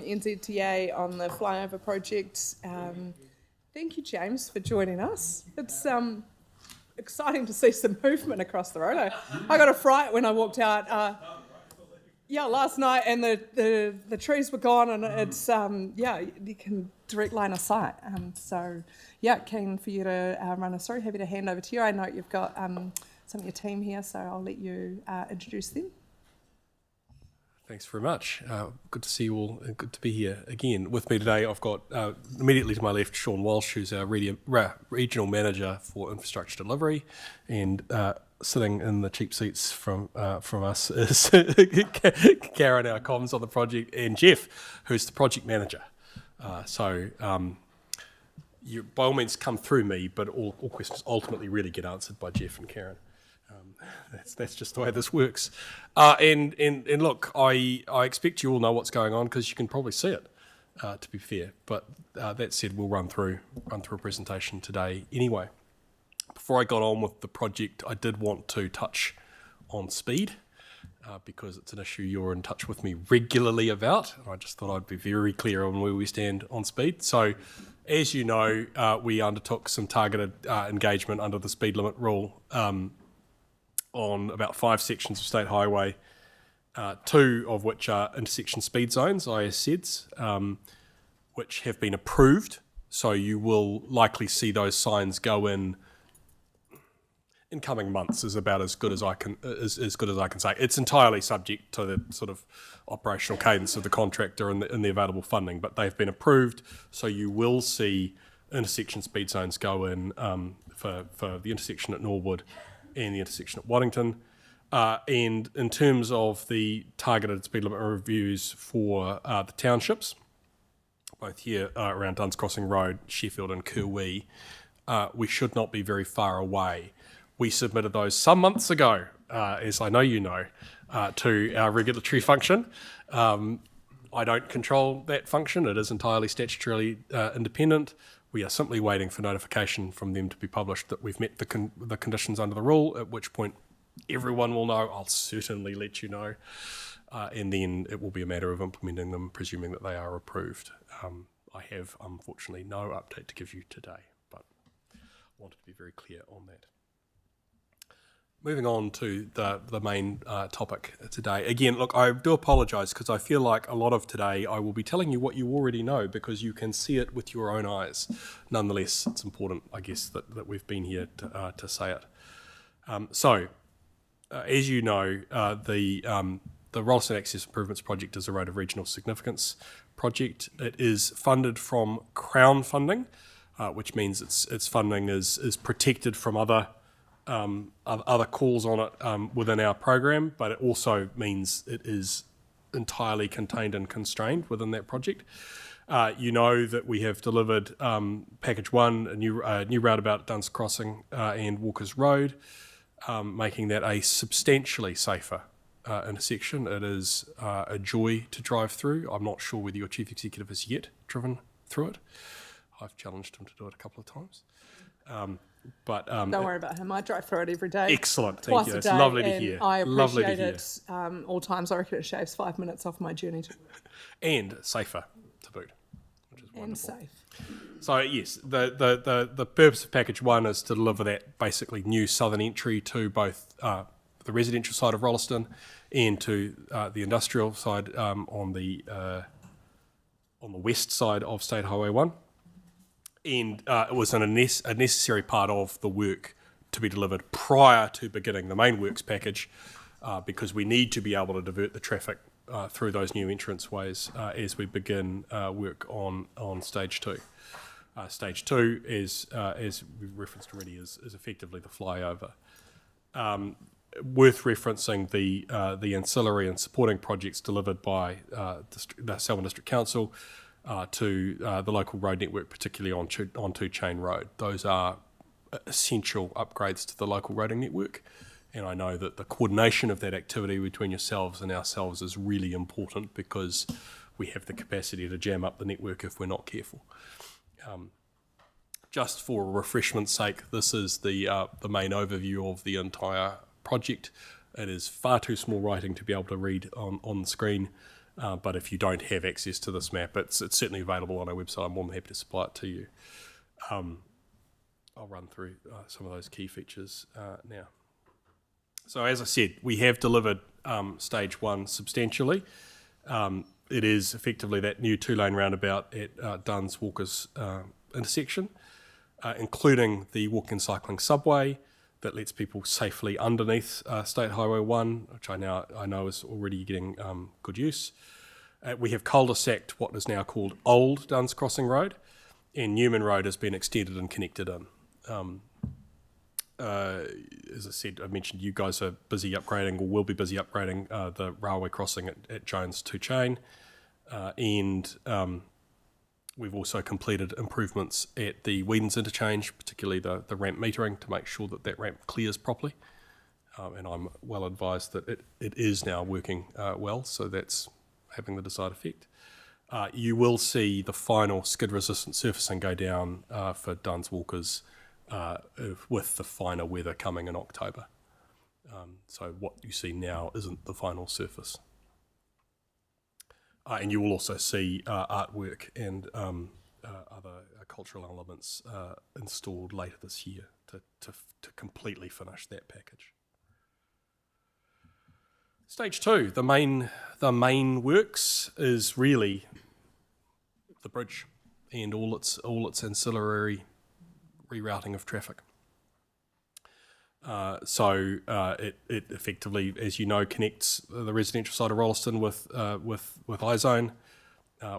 NZTA on the flyover project. Thank you, James, for joining us. It's exciting to see some movement across the road. I got a fright when I walked out. Last night, and the trees were gone, and it's you can direct line of sight. Keen for you to run us through. Happy to hand over to you. I know you've got some of your team here, so I'll let you introduce them. Thanks very much. Good to see you all. Good to be here again. With me today, I've got immediately to my left Sean Walsh, who's our regional manager for infrastructure delivery, and sitting in the cheap seats from us is Karen, our comms on the project, and Jeff, who's the project manager. You by all means come through me, but all questions ultimately really get answered by Jeff and Karen. That's just the way this works. And look, I expect you all know what's going on because you can probably see it, to be fair. But that said, we'll run through a presentation today anyway. Before I got on with the project, I did want to touch on speed because it's an issue you're in touch with me regularly about. And I just thought I'd be very clear on where we stand on speed. So, as you know, we undertook some targeted engagement under the speed limit rule on about 5 sections of State Highway, 2 of which are intersection speed zones, ISZs, which have been approved. So you will likely see those signs go in coming months. Is about as good as I can say. It's entirely subject to the sort of operational cadence of the contractor and the available funding, but they've been approved. So you will see intersection speed zones go in for the intersection at Norwood and the intersection at Waddington. And in terms of the targeted speed limit reviews for the townships, both here around Duns Crossing Road, Sheffield and Kirwee, we should not be very far away. We submitted those some months ago, as I know you know, to our regulatory function. I don't control that function. It is entirely statutorily independent. We are simply waiting for notification from them to be published that we've met the conditions under the rule, at which point everyone will know. I'll certainly let you know. And then it will be a matter of implementing them, presuming that they are approved. I have, unfortunately, no update to give you today, but I wanted to be very clear on that. Moving on to the main topic today. Again, look, I do apologise because I feel like a lot of today I will be telling you what you already know because you can see it with your own eyes. Nonetheless, it's important, I guess, that we've been here to say it. As you know, the Rolleston Access Improvements Project is a road of regional significance project. It is funded from Crown funding, which means its funding is protected from other calls on it within our program, but it also means it is entirely contained and constrained within that project. You know that we have delivered Package 1, a new roundabout at Duns Crossing and Walkers Road, making that a substantially safer intersection. It is a joy to drive through. I'm not sure whether your Chief Executive has yet driven through it. I've challenged him to do it a couple of times. But don't worry about him. I drive through it every day. Excellent, thank you. It's lovely to hear. I appreciate it. All times, I reckon it shaves 5 minutes off my journey to work. And safer to boot, which is wonderful. And safe. So yes, the purpose of Package 1 is to deliver that basically new southern entry to both the residential side of Rolleston and to the industrial side on the west side of State Highway 1. And it was a necessary part of the work to be delivered prior to beginning the main works package because we need to be able to divert the traffic through those new entranceways as we begin work on Stage 2. Stage 2, as we've referenced already, is effectively the flyover. Worth referencing the ancillary and supporting projects delivered by the Selwyn District Council to the local road network, particularly on Two Chain Road. Those are essential upgrades to the local roading network, and I know that the coordination of that activity between yourselves and ourselves is really important because we have the capacity to jam up the network if we're not careful. Just for refreshment's sake, this is the main overview of the entire project. It is far too small writing to be able to read on the screen. But if you don't have access to this map, it's certainly available on our website. I'm more than happy to supply it to you. I'll run through some of those key features now. So as I said, we have delivered stage 1 substantially. It is effectively that new 2-lane roundabout at Duns Walkers intersection, including the walk-in cycling subway that lets people safely underneath State Highway 1, which I know is already getting good use. We have cul-de-saced what is now called Old Duns Crossing Road, and Newman Road has been extended and connected in. As I said, I mentioned you guys are busy upgrading, or will be busy upgrading the railway crossing at Jones to Chain, and we've also completed improvements at the Whedon's interchange, particularly the ramp metering, to make sure that ramp clears properly. And I'm well advised that it is now working well, so that's having the desired effect. You will see the final skid-resistant surfacing go down for Duns Walkers with the finer weather coming in October. So what you see now isn't the final surface. And you will also see artwork and other cultural elements installed later this year to completely finish that package. Stage 2, the main works is really the bridge and all its ancillary rerouting of traffic. So it effectively, as you know, connects the residential side of Rolleston with iZone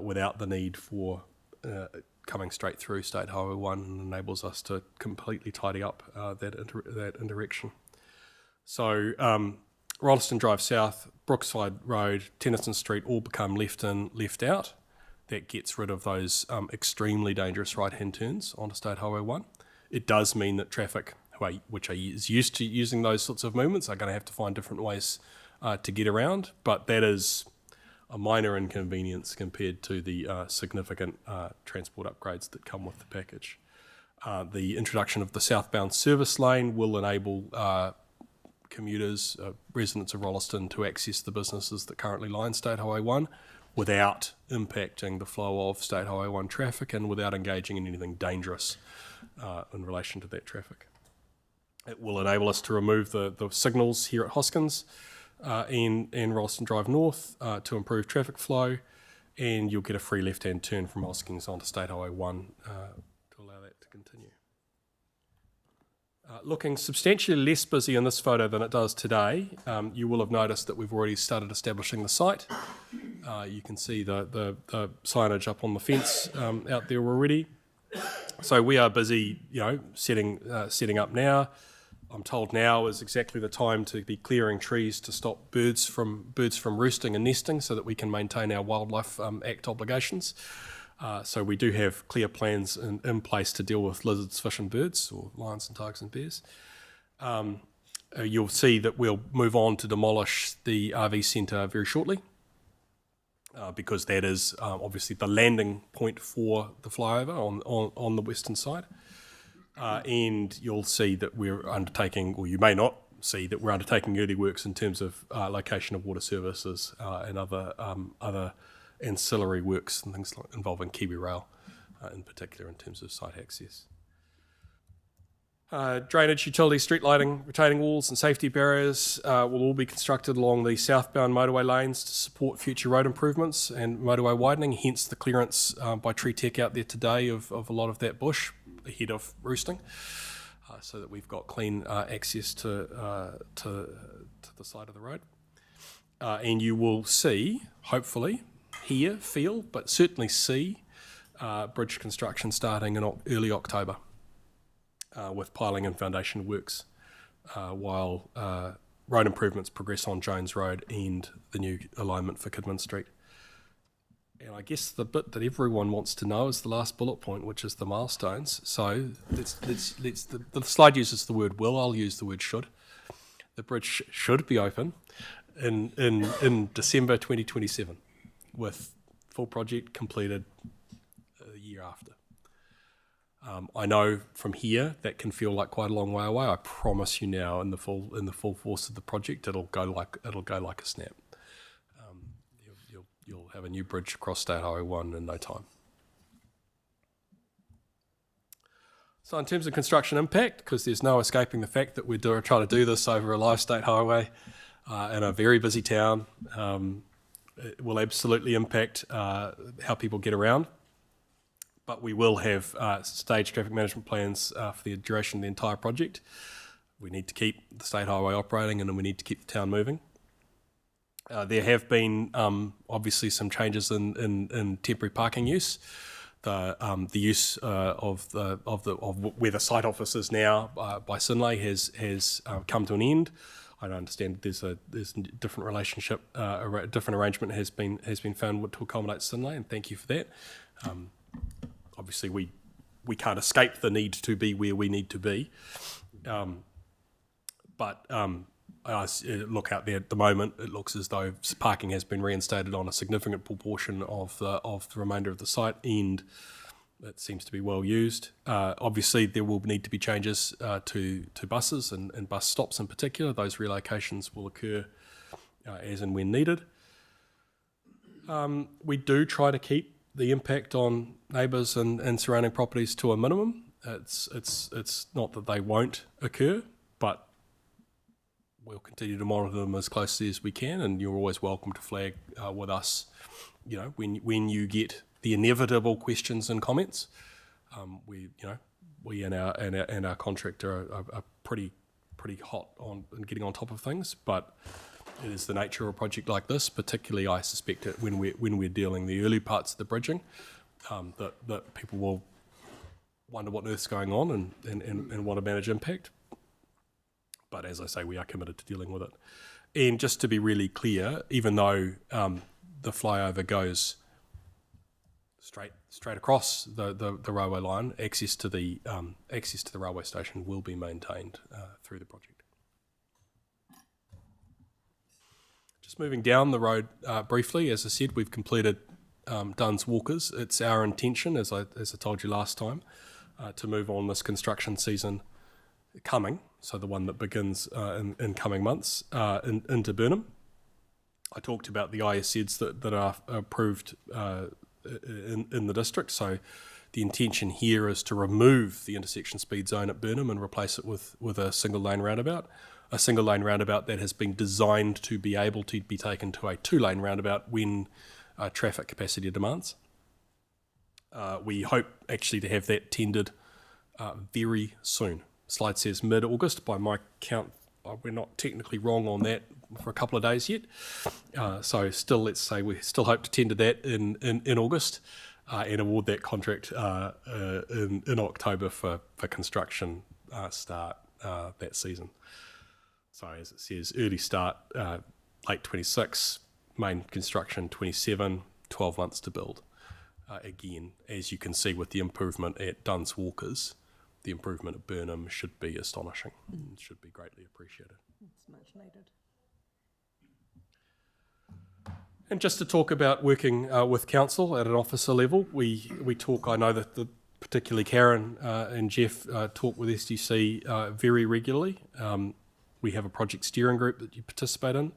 without the need for coming straight through State Highway 1, and enables us to completely tidy up that indirection. So Rolleston Drive South, Brookside Road, Tennyson Street all become left in, left out. That gets rid of those extremely dangerous right-hand turns onto State Highway 1. It does mean that traffic, which is used to using those sorts of movements, are going to have to find different ways to get around, but that is a minor inconvenience compared to the significant transport upgrades that come with the package. The introduction of the southbound service lane will enable commuters, residents of Rolleston, to access the businesses that currently line State Highway 1 without impacting the flow of State Highway 1 traffic and without engaging in anything dangerous in relation to that traffic. It will enable us to remove the signals here at Hoskins and Rolleston Drive North to improve traffic flow, and you'll get a free left-hand turn from Hoskins onto State Highway 1 to allow that to continue. Looking substantially less busy in this photo than it does today, you will have noticed that we've already started establishing the site. You can see the signage up on the fence out there already. So we are busy, setting up now. I'm told now is exactly the time to be clearing trees to stop birds from roosting and nesting, so that we can maintain our Wildlife Act obligations. So we do have clear plans in place to deal with lizards, fish and birds, or lions and tigers and bears. You'll see that we'll move on to demolish the RV centre very shortly, because that is obviously the landing point for the flyover on the western side. And you'll see that we're undertaking, or you may not see that we're undertaking early works in terms of location of water services and other ancillary works and things like involving Kiwi Rail in particular in terms of site access. Drainage, utility, street lighting, retaining walls and safety barriers will all be constructed along the southbound motorway lanes to support future road improvements and motorway widening, hence the clearance by Tree Tech out there today of a lot of that bush ahead of roosting, so that we've got clean access to the side of the road. And you will see, hopefully, hear, feel, but certainly see bridge construction starting in early October with piling and foundation works while road improvements progress on Jones Road and the new alignment for Kidman Street. And I guess the bit that everyone wants to know is the last bullet point, which is the milestones. So the slide uses the word will, I'll use the word should. The bridge should be open in December 2027, with full project completed a year after. I know from here that can feel like quite a long way away. I promise you now, in the full force of the project, it'll go like a snap. you'll have a new bridge across State Highway 1 in no time. So in terms of construction impact, because there's no escaping the fact that we're trying to do this over a live state highway in a very busy town, it will absolutely impact how people get around. But we will have staged traffic management plans for the duration of the entire project. We need to keep the state highway operating, and then we need to keep the town moving. There have been obviously some changes in temporary parking use. The use of where the site office is now by Synlait has come to an end. I understand there's a different relationship, a different arrangement has been found to accommodate Synlait, and thank you for that. Obviously, we can't escape the need to be where we need to be, but I look out there at the moment, it looks as though parking has been reinstated on a significant proportion of the remainder of the site, and it seems to be well used. Obviously, there will need to be changes to buses and bus stops in particular. Those relocations will occur as and when needed. We do try to keep the impact on neighbours and surrounding properties to a minimum. It's not that they won't occur, but we'll continue to monitor them as closely as we can, and you're always welcome to flag with us, when you get the inevitable questions and comments. We and our contractor are pretty hot on getting on top of things, but it is the nature of a project like this, particularly I suspect it when we're dealing the early parts of the bridging, that people will wonder what on earth's going on and want to manage impact. But as I say, we are committed to dealing with it. And just to be really clear, even though the flyover goes straight across the railway line, access to the railway station will be maintained through the project. Just moving down the road briefly, as I said, we've completed Duns Walkers. It's our intention, as I told you last time, to move on this construction season coming, so the one that begins in coming months, into Burnham. I talked about the ISZs that are approved in the district, so the intention here is to remove the intersection speed zone at Burnham and replace it with a single lane roundabout. A single lane roundabout that has been designed to be able to be taken to a 2-lane roundabout when traffic capacity demands. We hope actually to have that tendered very soon. Slide says mid-August. By my count, we're not technically wrong on that for a couple of days yet. So still, let's say we still hope to tender that in August and award that contract in October for construction start that season. So as it says, early start, late 26, main construction 27, 12 months to build. Again, as you can see with the improvement at Duns Walkers, the improvement at Burnham should be astonishing and should be greatly appreciated. It's much needed. And just to talk about working with council at an officer level, we talk, I know that particularly Karen and Jeff talk with SDC very regularly. We have a project steering group that you participate in,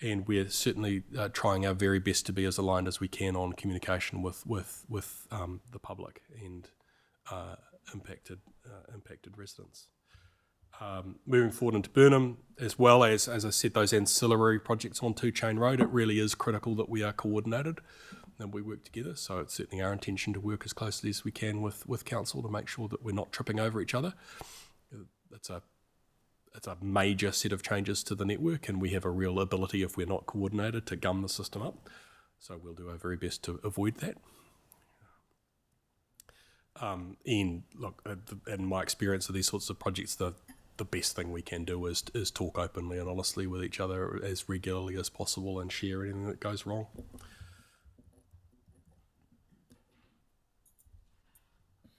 and we're certainly trying our very best to be as aligned as we can on communication with the public and impacted residents. Moving forward into Burnham, as well as I said, those ancillary projects on Two Chain Road, it really is critical that we are coordinated and we work together. So it's certainly our intention to work as closely as we can with council to make sure that we're not tripping over each other. It's a major set of changes to the network, and we have a real ability, if we're not coordinated, to gum the system up. So we'll do our very best to avoid that. And look, in my experience of these sorts of projects, the best thing we can do is talk openly and honestly with each other as regularly as possible and share anything that goes wrong.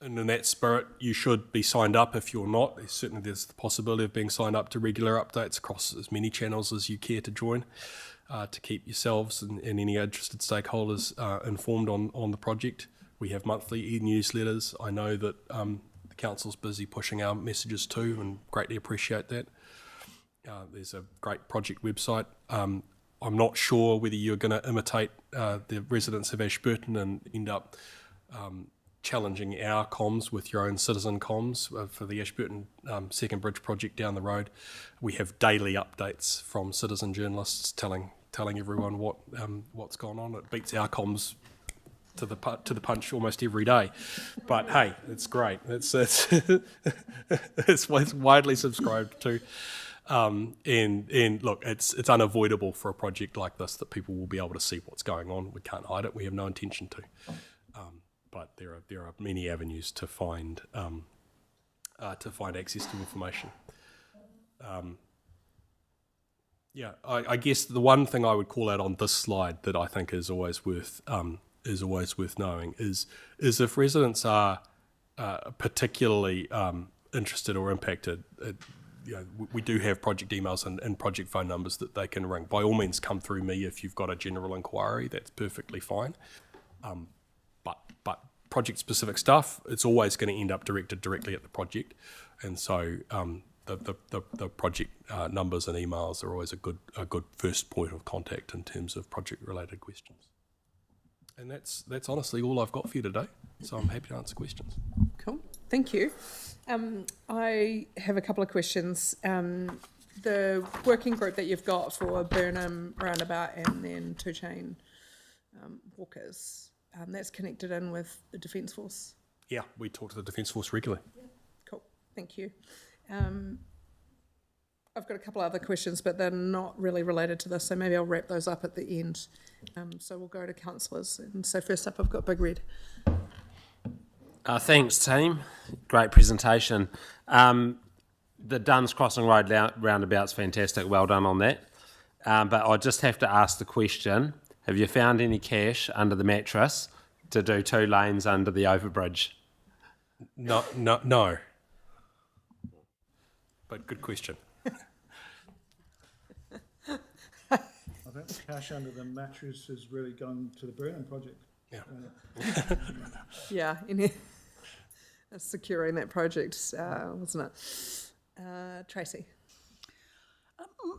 And in that spirit, you should be signed up if you're not. There's the possibility of being signed up to regular updates across as many channels as you care to join, to keep yourselves and any interested stakeholders informed on the project. We have monthly e-newsletters. I know that the council's busy pushing our messages too, and greatly appreciate that. There's a great project website. I'm not sure whether you're going to imitate the residents of Ashburton and end up challenging our comms with your own citizen comms for the Ashburton Second Bridge project down the road. We have daily updates from citizen journalists telling everyone what's gone on. It beats our comms to the punch almost every day, but hey, it's great. It's it's widely subscribed to, and look, it's unavoidable for a project like this that people will be able to see what's going on. We can't hide it. We have no intention to. But there are many avenues to find access to information. I guess the one thing I would call out on this slide that I think is always worth knowing is if residents are particularly interested or impacted. We do have project emails and project phone numbers that they can ring. By all means, come through me if you've got a general inquiry. That's perfectly fine. But project-specific stuff, it's always going to end up directed directly at the project, and so the project numbers and emails are always a good first point of contact in terms of project-related questions. And that's honestly all I've got for you today. So I'm happy to answer questions. Cool, thank you. I have a couple of questions. The working group that you've got for Burnham Roundabout and then Two Chain Walkers. That's connected in with the Defence Force. Yeah, we talk to the Defence Force regularly. Cool, thank you. I've got a couple other questions, but they're not really related to this, so maybe I'll wrap those up at the end. So we'll go to councillors. And so first up, I've got Big Red. Thanks, team. Great presentation. The Duns Crossing Road roundabout's fantastic. Well done on that. But I just have to ask the question, have you found any cash under the mattress to do 2 lanes under the overbridge? No. But good question. I think the cash under the mattress has really gone to the Burnham project. Yeah, securing that project, wasn't it? Tracy.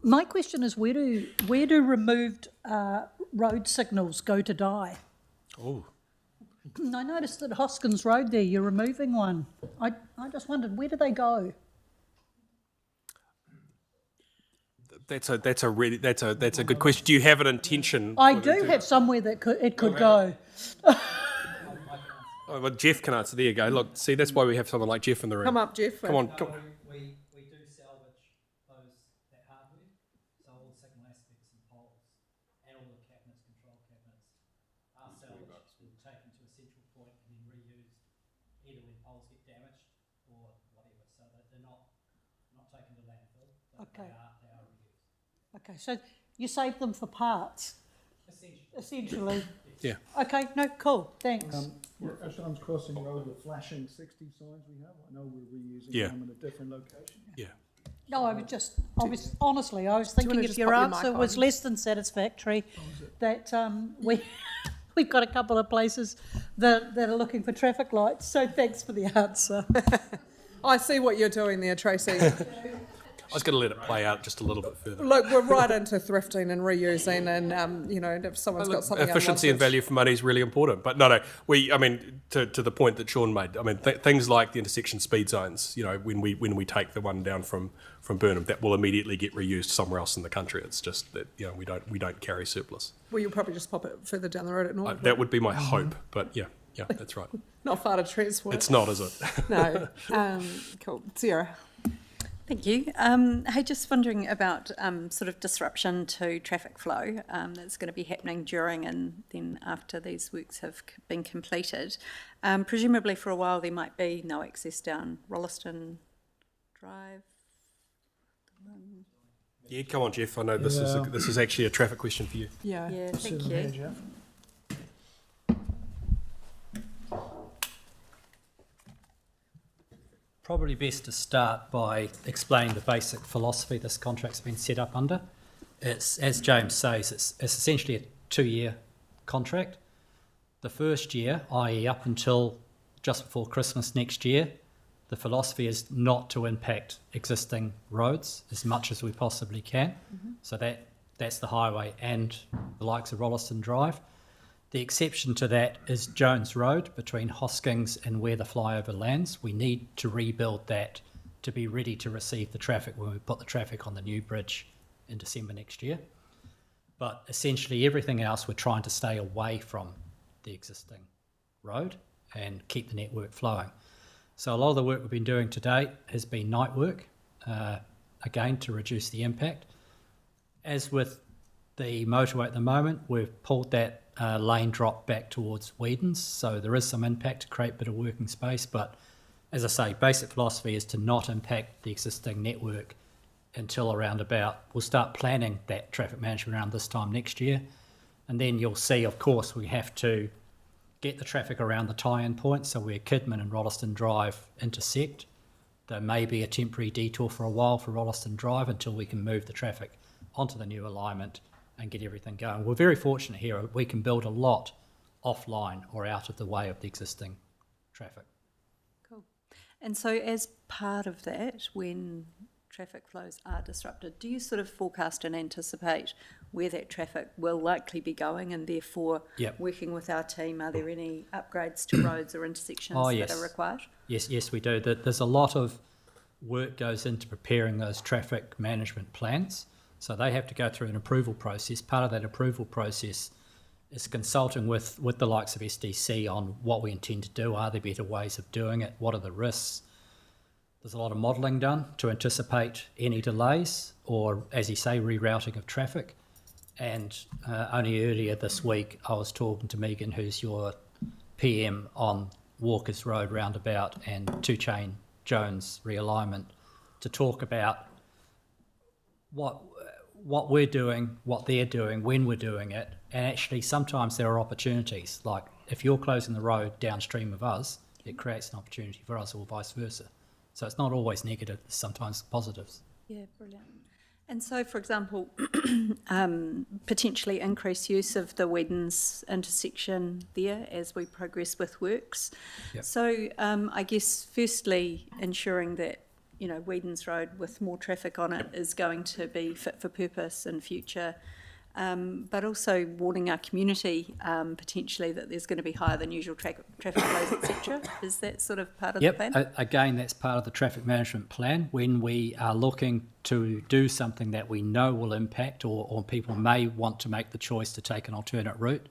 My question is, where do removed road signals go to die? Oh. I noticed that Hoskins Road there, you're removing one. I just wondered, where do they go? That's a good question. Do you have an intention? I do have somewhere that it could go. Oh, well, Jeff can answer. There you go. Look, see, that's why we have someone like Jeff in the room. Come up, Jeff. Come on. We do salvage that hardware, so all the signal aspects and poles and all the cabinets, control cabinets are salvaged and taken to a central point and then reused either when poles get damaged or whatever. So that they're not taken to landfill, but Okay. they are reused. Okay, so you save them for parts, essentially. Yeah. Okay, no, cool, thanks. At Duns Crossing Road, the flashing 60 signs we have, I know we're reusing them in a different location. Yeah. No, I was honestly, I was thinking wanna if just your pop your answer mic was on? less than satisfactory, that we've got a couple of places that are looking for traffic lights, so thanks for the answer. I see what you're doing there, Tracy. I was going to let it play out just a little bit further. Look, we're right into thrifting and reusing, and if someone's got something efficiency and value for money is really important. But no, to the point that Sean made, things like the intersection speed zones. When we take the one down from Burnham, that will immediately get reused somewhere else in the country. It's just that we don't carry surplus. Well, you'll probably just pop it further down the road at Norwood. That would be my hope, but yeah, that's right. Not far to transport. It's not, is it? No. Cool. Sarah. Thank you. Hey, just wondering about sort of disruption to traffic flow that's going to be happening during and then after these works have been completed. Presumably for a while there might be no access down Rolleston Drive. Yeah, come on, Jeff. I know this is actually a traffic question for you. Yeah. Yeah, thank you. Probably best to start by explaining the basic philosophy this contract's been set up under. It's, as James says, it's essentially a 2-year contract. The first year, i.e. up until just before Christmas next year, the philosophy is not to impact existing roads as much as we possibly can. Mm-hmm. So that That's the highway and the likes of Rolleston Drive. The exception to that is Jones Road between Hoskings and where the flyover lands. We need to rebuild that to be ready to receive the traffic when we put the traffic on the new bridge in December next year. But essentially everything else, we're trying to stay away from the existing road and keep the network flowing. So a lot of the work we've been doing to date has been night work, again, to reduce the impact. As with the motorway at the moment, we've pulled that lane drop back towards Whedon's, so there is some impact to create a bit of working space, but as I say, basic philosophy is to not impact the existing network until around about, we'll start planning that traffic management around this time next year, and then you'll see, of course, we have to get the traffic around the tie-in points, so where Kidman and Rolleston Drive intersect. There may be a temporary detour for a while for Rolleston Drive until we can move the traffic onto the new alignment and get everything going. We're very fortunate here. We can build a lot offline or out of the way of the existing traffic. Cool. And so as part of that, when traffic flows are disrupted, do you sort of forecast and anticipate where that traffic will likely be going, and therefore working with our team, are there any upgrades to roads or intersections that are required? Yes, we do. There's a lot of work goes into preparing those traffic management plans. So they have to go through an approval process. Part of that approval process is consulting with the likes of SDC on what we intend to do. Are there better ways of doing it? What are the risks? There's a lot of modelling done to anticipate any delays or, as you say, rerouting of traffic. And only earlier this week, I was talking to Megan, who's your PM on Walkers Road roundabout and two-chain Jones realignment, to talk about what we're doing, what they're doing, when we're doing it. And actually, sometimes there are opportunities. Like if you're closing the road downstream of us, it creates an opportunity for us, or vice versa. So it's not always negative, it's sometimes positives. Yeah, brilliant. And so, for example, potentially increased use of the Whedon's intersection there as we progress with works. Yep. So I guess firstly ensuring that, you know, Whedon's Road with more traffic on it is going to be fit for purpose in future, but also warning our community potentially that there's going to be higher than usual traffic flows, etc. Is that sort of part of the plan? Again, that's part of the traffic management plan. When we are looking to do something that we know will impact, or people may want to make the choice to take an alternate route,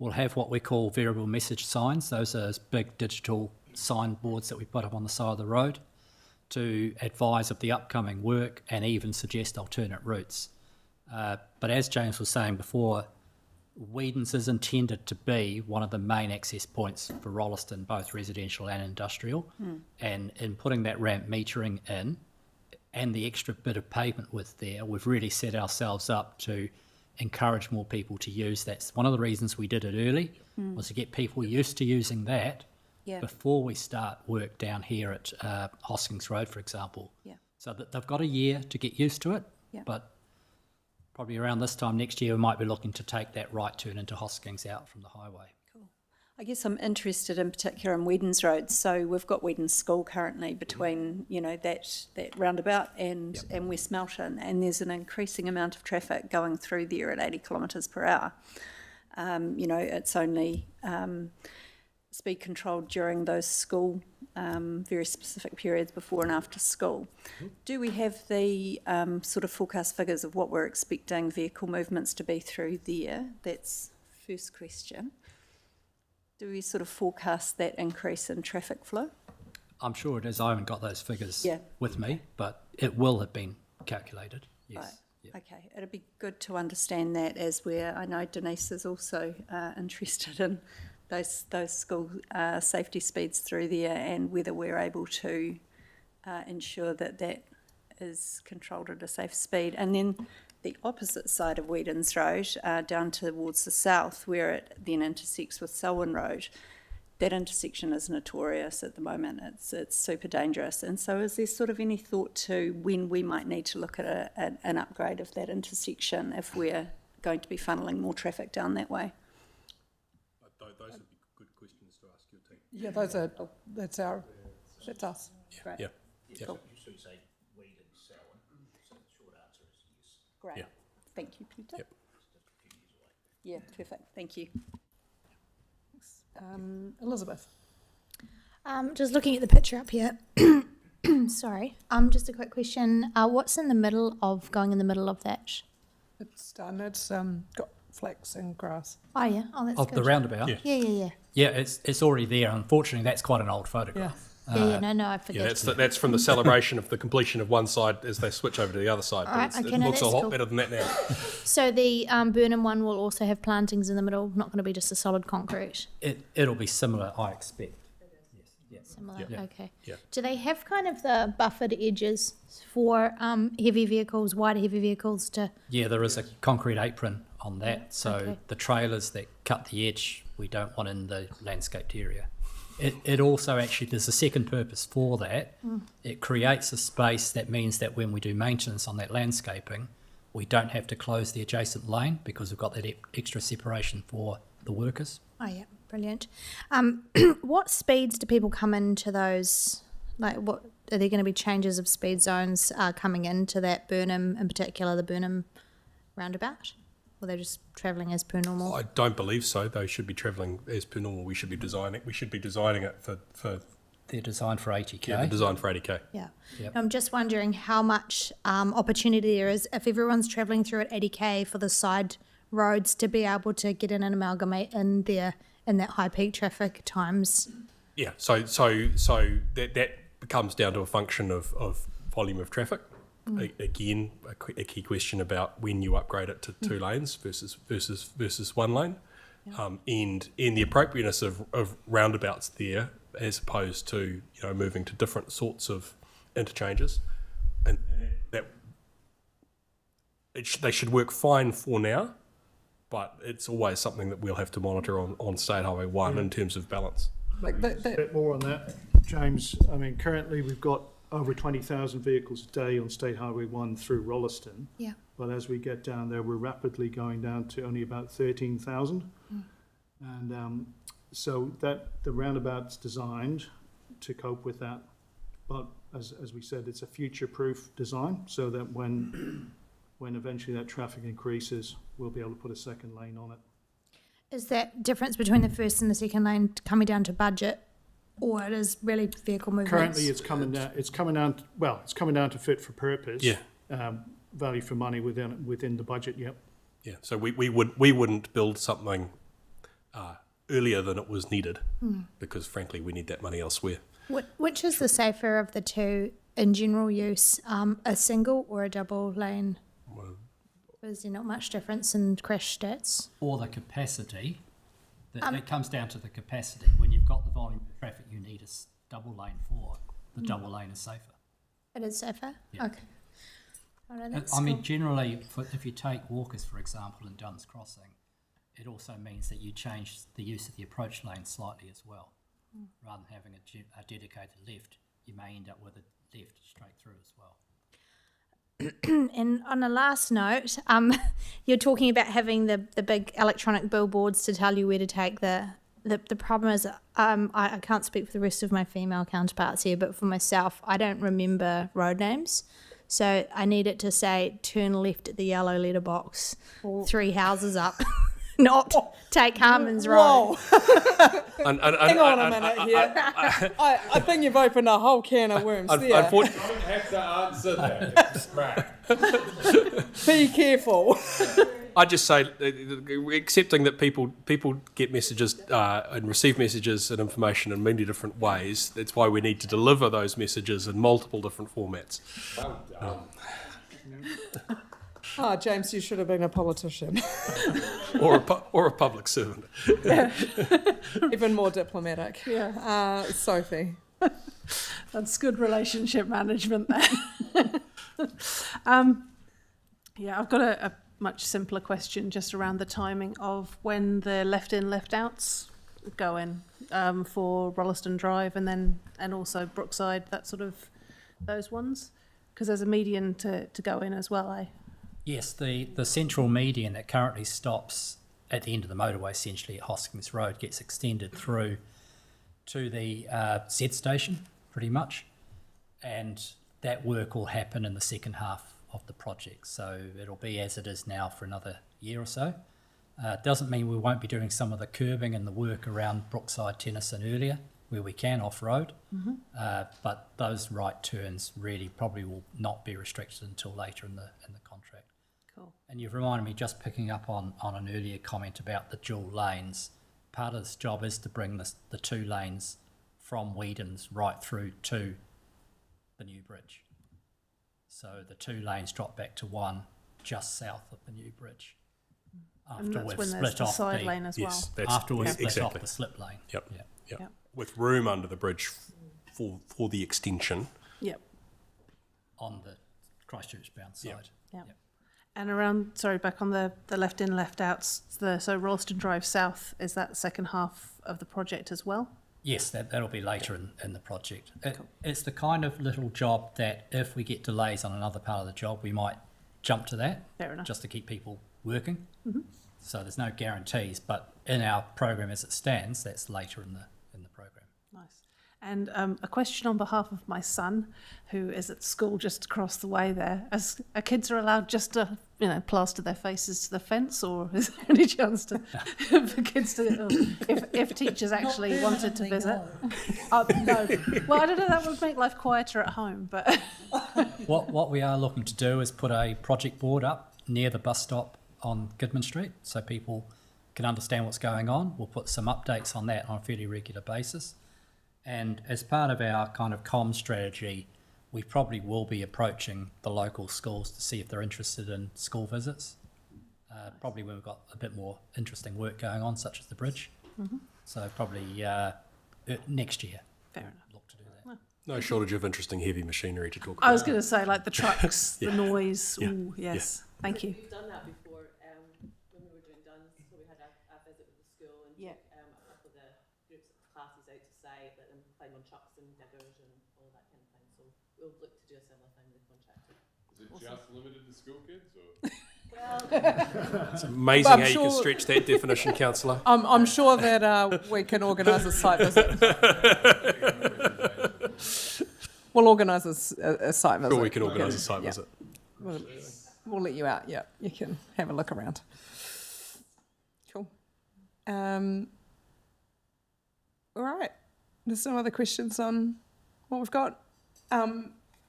we'll have what we call variable message signs. Those are big digital signboards that we put up on the side of the road to advise of the upcoming work and even suggest alternate routes. But as James was saying before, Whedon's is intended to be one of the main access points for Rolleston, both residential and industrial. And in putting that ramp metering in and the extra bit of pavement width there, we've really set ourselves up to encourage more people to use that. One of the reasons we did it early was to get people used to using that before we start work down here at Hoskings Road, for example. So that they've got a year to get used to it, but probably around this time next year, we might be looking to take that right turn into Hoskings out from the highway. Cool. I guess I'm interested in particular in Whedon's Road. So we've got Whedon's School currently between, you know, that roundabout and West Melton, and there's an increasing amount of traffic going through there at 80 kilometres per hour. You know, it's only speed controlled during those school, very specific periods before and after school. Do we have the sort of forecast figures of what we're expecting vehicle movements to be through there? That's first question. Do we sort of forecast that increase in traffic flow? I'm sure it is. I haven't got those figures with me, but it will have been calculated. Yes. Right. Yep. Okay, it'd be good to understand that, as I know Denise is also interested in those school safety speeds through there, and whether we're able to ensure that that is controlled at a safe speed. And then the opposite side of Whedon's Road, down towards the south, where it then intersects with Selwyn Road, that intersection is notorious at the moment. It's super dangerous. And so is there sort of any thought to when we might need to look at an upgrade of that intersection if we're going to be funneling more traffic down that way? Those would be good questions to ask your team. Yeah, that's us. Great. Yeah. Cool. Yeah. Great. Yeah. Thank you, Peter. Yep. Yeah, perfect. Thank you. Elizabeth. Just looking at the picture up here. Sorry. Just a quick question. What's in the middle of going in the middle of that? It's done. It's got flax and grass. Oh yeah. Oh, that's Of good. the roundabout? Yeah. Yeah, it's already there. Unfortunately, that's quite an old photograph. No, I forget. Yeah, that's from the celebration of the completion of one side as they switch over to the other side. All right, But okay, it no, looks a that's lot cool. better than that now. So the Burnham one will also have plantings in the middle, not going to be just a solid concrete. It'll be similar, I expect. Similar, Yeah. okay. Yeah. Do they have kind of the buffered edges for heavy vehicles, wider heavy vehicles to... Yeah, there is a concrete apron on that, so Okay. the trailers that cut the edge, we don't want in the landscaped area. It also actually, there's a second purpose for that. It creates a space that means that when we do maintenance on that landscaping, we don't have to close the adjacent lane because we've got that extra separation for the workers. Oh, yeah, brilliant. What speeds do people come into those? Like, what are there going to be changes of speed zones coming into that Burnham, in particular, the Burnham roundabout? Or they're just travelling as per normal? I don't believe so. They should be travelling as per normal. We should be designing it for They're designed for 80k. they're designed for 80k. Yeah. Yep. I'm just wondering how much opportunity there is if everyone's travelling through at 80k for the side roads to be able to get in and amalgamate in there in that high peak traffic times. Yeah. So that comes down to a function of volume of traffic. Again, a key question about when you upgrade it to 2 lanes versus 1 lane, and the appropriateness of roundabouts there as opposed to moving to different sorts of interchanges, and that they should work fine for now, but it's always something that we'll have to monitor on State Highway 1 in terms of balance. Like A bit more on that, James. I mean, currently we've got over 20,000 vehicles a day on State Highway 1 through Rolleston. Yeah. But as we get down there, we're rapidly going down to only about 13,000. And so that the roundabout's designed to cope with that. But as we said, it's a future-proof design so that when eventually that traffic increases, we'll be able to put a second lane on it. Is that difference between the first and the second lane coming down to budget, or it is really vehicle movements? Currently, it's coming down to fit for purpose. Yeah. Value for money within the budget. Yep. Yeah. So we wouldn't build something earlier than it was needed because frankly we need that money elsewhere. Which is the safer of the two in general use, a single or a double lane? Is there not much difference in crash stats? Or the capacity. It comes down to the capacity. When you've got the volume of traffic you need a double lane for, the double lane is safer. It is safer? Yeah. Okay. Oh, no, that's I mean, cool. generally, if you take Walkers, for example, in Duns Crossing, it also means that you change the use of the approach lane slightly as well. Rather than having a dedicated left, you may end up with a left straight through as well. And on a last note, you're talking about having the big electronic billboards to tell you where to take the problem is, I can't speak for the rest of my female counterparts here, but for myself, I don't remember road names. So I need it to say, turn left at the yellow letterbox, 3 houses up, not take Harmon's Road. Hang on a minute here. I think you've opened a whole can of worms there. Unfortunately, don't have to answer that. Be careful. I just say, accepting that people get messages and receive messages and information in many different ways. That's why we need to deliver those messages in multiple different formats. Well done. James, you should have been a politician. or a public servant. Even more diplomatic. Yeah. Sophie. That's good relationship management there. I've got a much simpler question just around the timing of when the left-in, left-outs go in for Rolleston Drive and also Brookside, that sort of, those ones? Because there's a median to go in as well, eh? Yes, the central median that currently stops at the end of the motorway, essentially at Hoskins Road, gets extended through to the Z station, pretty much, and that work will happen in the second half of the project. So it'll be as it is now for another year or so. Doesn't mean we won't be doing some of the curbing and the work around Brookside, Tennyson earlier, where we can off-road. But those right turns really probably will not be restricted until later in the contract. Cool. And you've reminded me, just picking up on an earlier comment about the dual lanes, part of this job is to bring the 2 lanes from Whedon's right through to the new bridge. So the 2 lanes drop back to 1 just south of the new bridge. And After that's we've when there's split the off side lane as well. Yes, that's after we've split exactly. off the slip lane. Yep. Yeah. Yep. With room under the bridge for the extension. Yep. On the Christchurch bound side. Yep. And around, sorry, back on the left in, left outs, so Rolleston Drive South, is that the second half of the project as well? Yes, that'll be later in the project. It's the kind of little job that if we get delays on another part of the job, we might jump to that. Fair enough. Just to keep people working. So there's no guarantees, but in our program as it stands, that's later in the program. Nice. And a question on behalf of my son, who is at school just across the way there. As kids are allowed just to, plaster their faces to the fence, or is there any chance to for kids to, if teachers actually wanted to visit? No. Well, I don't know. That would make life quieter at home, but What we are looking to do is put a project board up near the bus stop on Goodman Street, so people can understand what's going on. We'll put some updates on that on a fairly regular basis. And as part of our kind of comm strategy, we probably will be approaching the local schools to see if they're interested in school visits. Probably when we've got a bit more interesting work going on, such as the bridge. So probably next year. Fair enough. Look to do that. No shortage of interesting heavy machinery to talk about. I was going to say, like the trucks, Yeah. the noise. Yeah. Ooh, yes. Thank you. We've done that before when we were doing Duns, so we had a visit with the school and Yeah. took a couple of the groups of classes out to site, let them climb on trucks and diggers and all that kind of thing. So we'll look to do a similar thing with the contractor. Is it just limited to school kids, or? It's amazing But I'm how you can sure- stretch that definition, councillor. I'm sure that we can organise a site visit. We'll organise a site visit. Sure, we can organise a site Yeah. visit. We'll let you out. Yeah, you can have a look around. Cool. All right. There's some other questions on what we've got.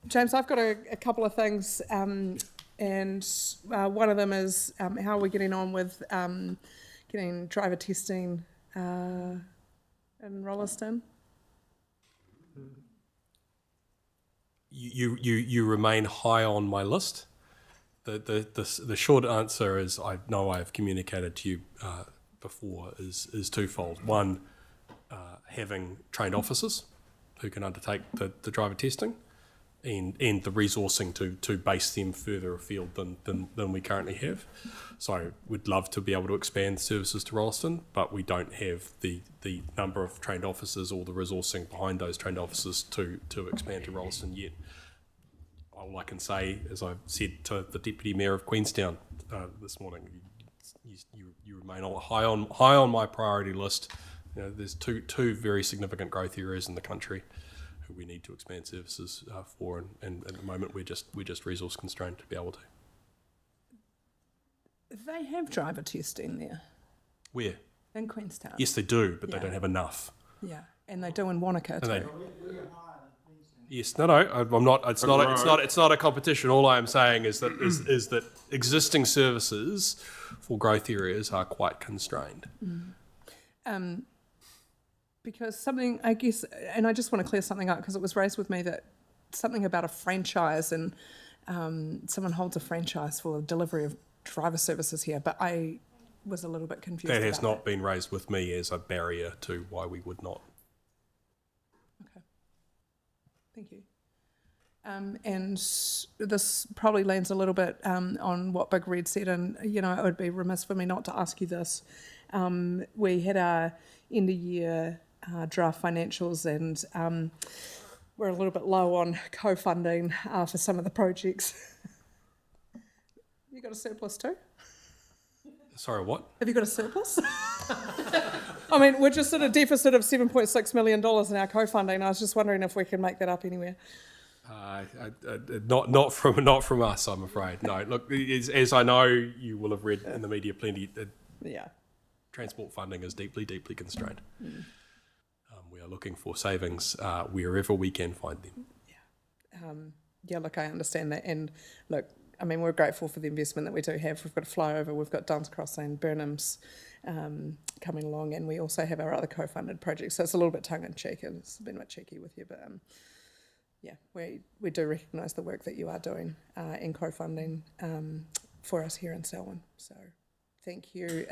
James, I've got a couple of things, and one of them is how are we getting on with getting driver testing in Rolleston? You remain high on my list. The short answer is I know I have communicated to you before is twofold. One, having trained officers who can undertake the driver testing, and the resourcing to base them further afield than we currently have. So we'd love to be able to expand services to Rolleston, but we don't have the number of trained officers or the resourcing behind those trained officers to expand to Rolleston yet. All I can say, as I've said to the Deputy Mayor of Queenstown this morning, you remain high on my priority list. There's two very significant growth areas in the country who we need to expand services for, and at the moment we're just resource constrained to be able to. They have driver testing there Where? in Queenstown. Yes, they do, but Yeah. they don't have enough. Yeah, and they do in Wanaka And too. they- Yes, no, I'm not. It's not a competition. All I am saying is that existing services for growth areas are quite constrained. Because something, I guess, and I just want to clear something up because it was raised with me that something about a franchise and someone holds a franchise for the delivery of driver services here, but I was a little bit confused. That has about not been raised with me as a barrier to why we would not. Okay. Thank you. And this probably lands a little bit on what Big Red said, and it would be remiss for me not to ask you this. We had our end of year draft financials, and we're a little bit low on co-funding for some of the projects. You got a surplus too? Sorry, what? Have you got a surplus? I mean, we're just at a deficit of $7.6 million in our co-funding. I was just wondering if we can make that up anywhere. Not from us, I'm afraid. No, look, as I know, you will have read in the media plenty. Yeah. Transport funding is deeply constrained. We are looking for savings wherever we can find them. Yeah, look, I understand that, and look, I mean, we're grateful for the investment that we do have. We've got a flyover, we've got Duns Crossing, Burnham's coming along, and we also have our other co-funded projects. So it's a little bit tongue-in-cheek, and it's been a bit cheeky with you, but yeah, we do recognise the work that you are doing in co-funding for us here in Selwyn. So thank you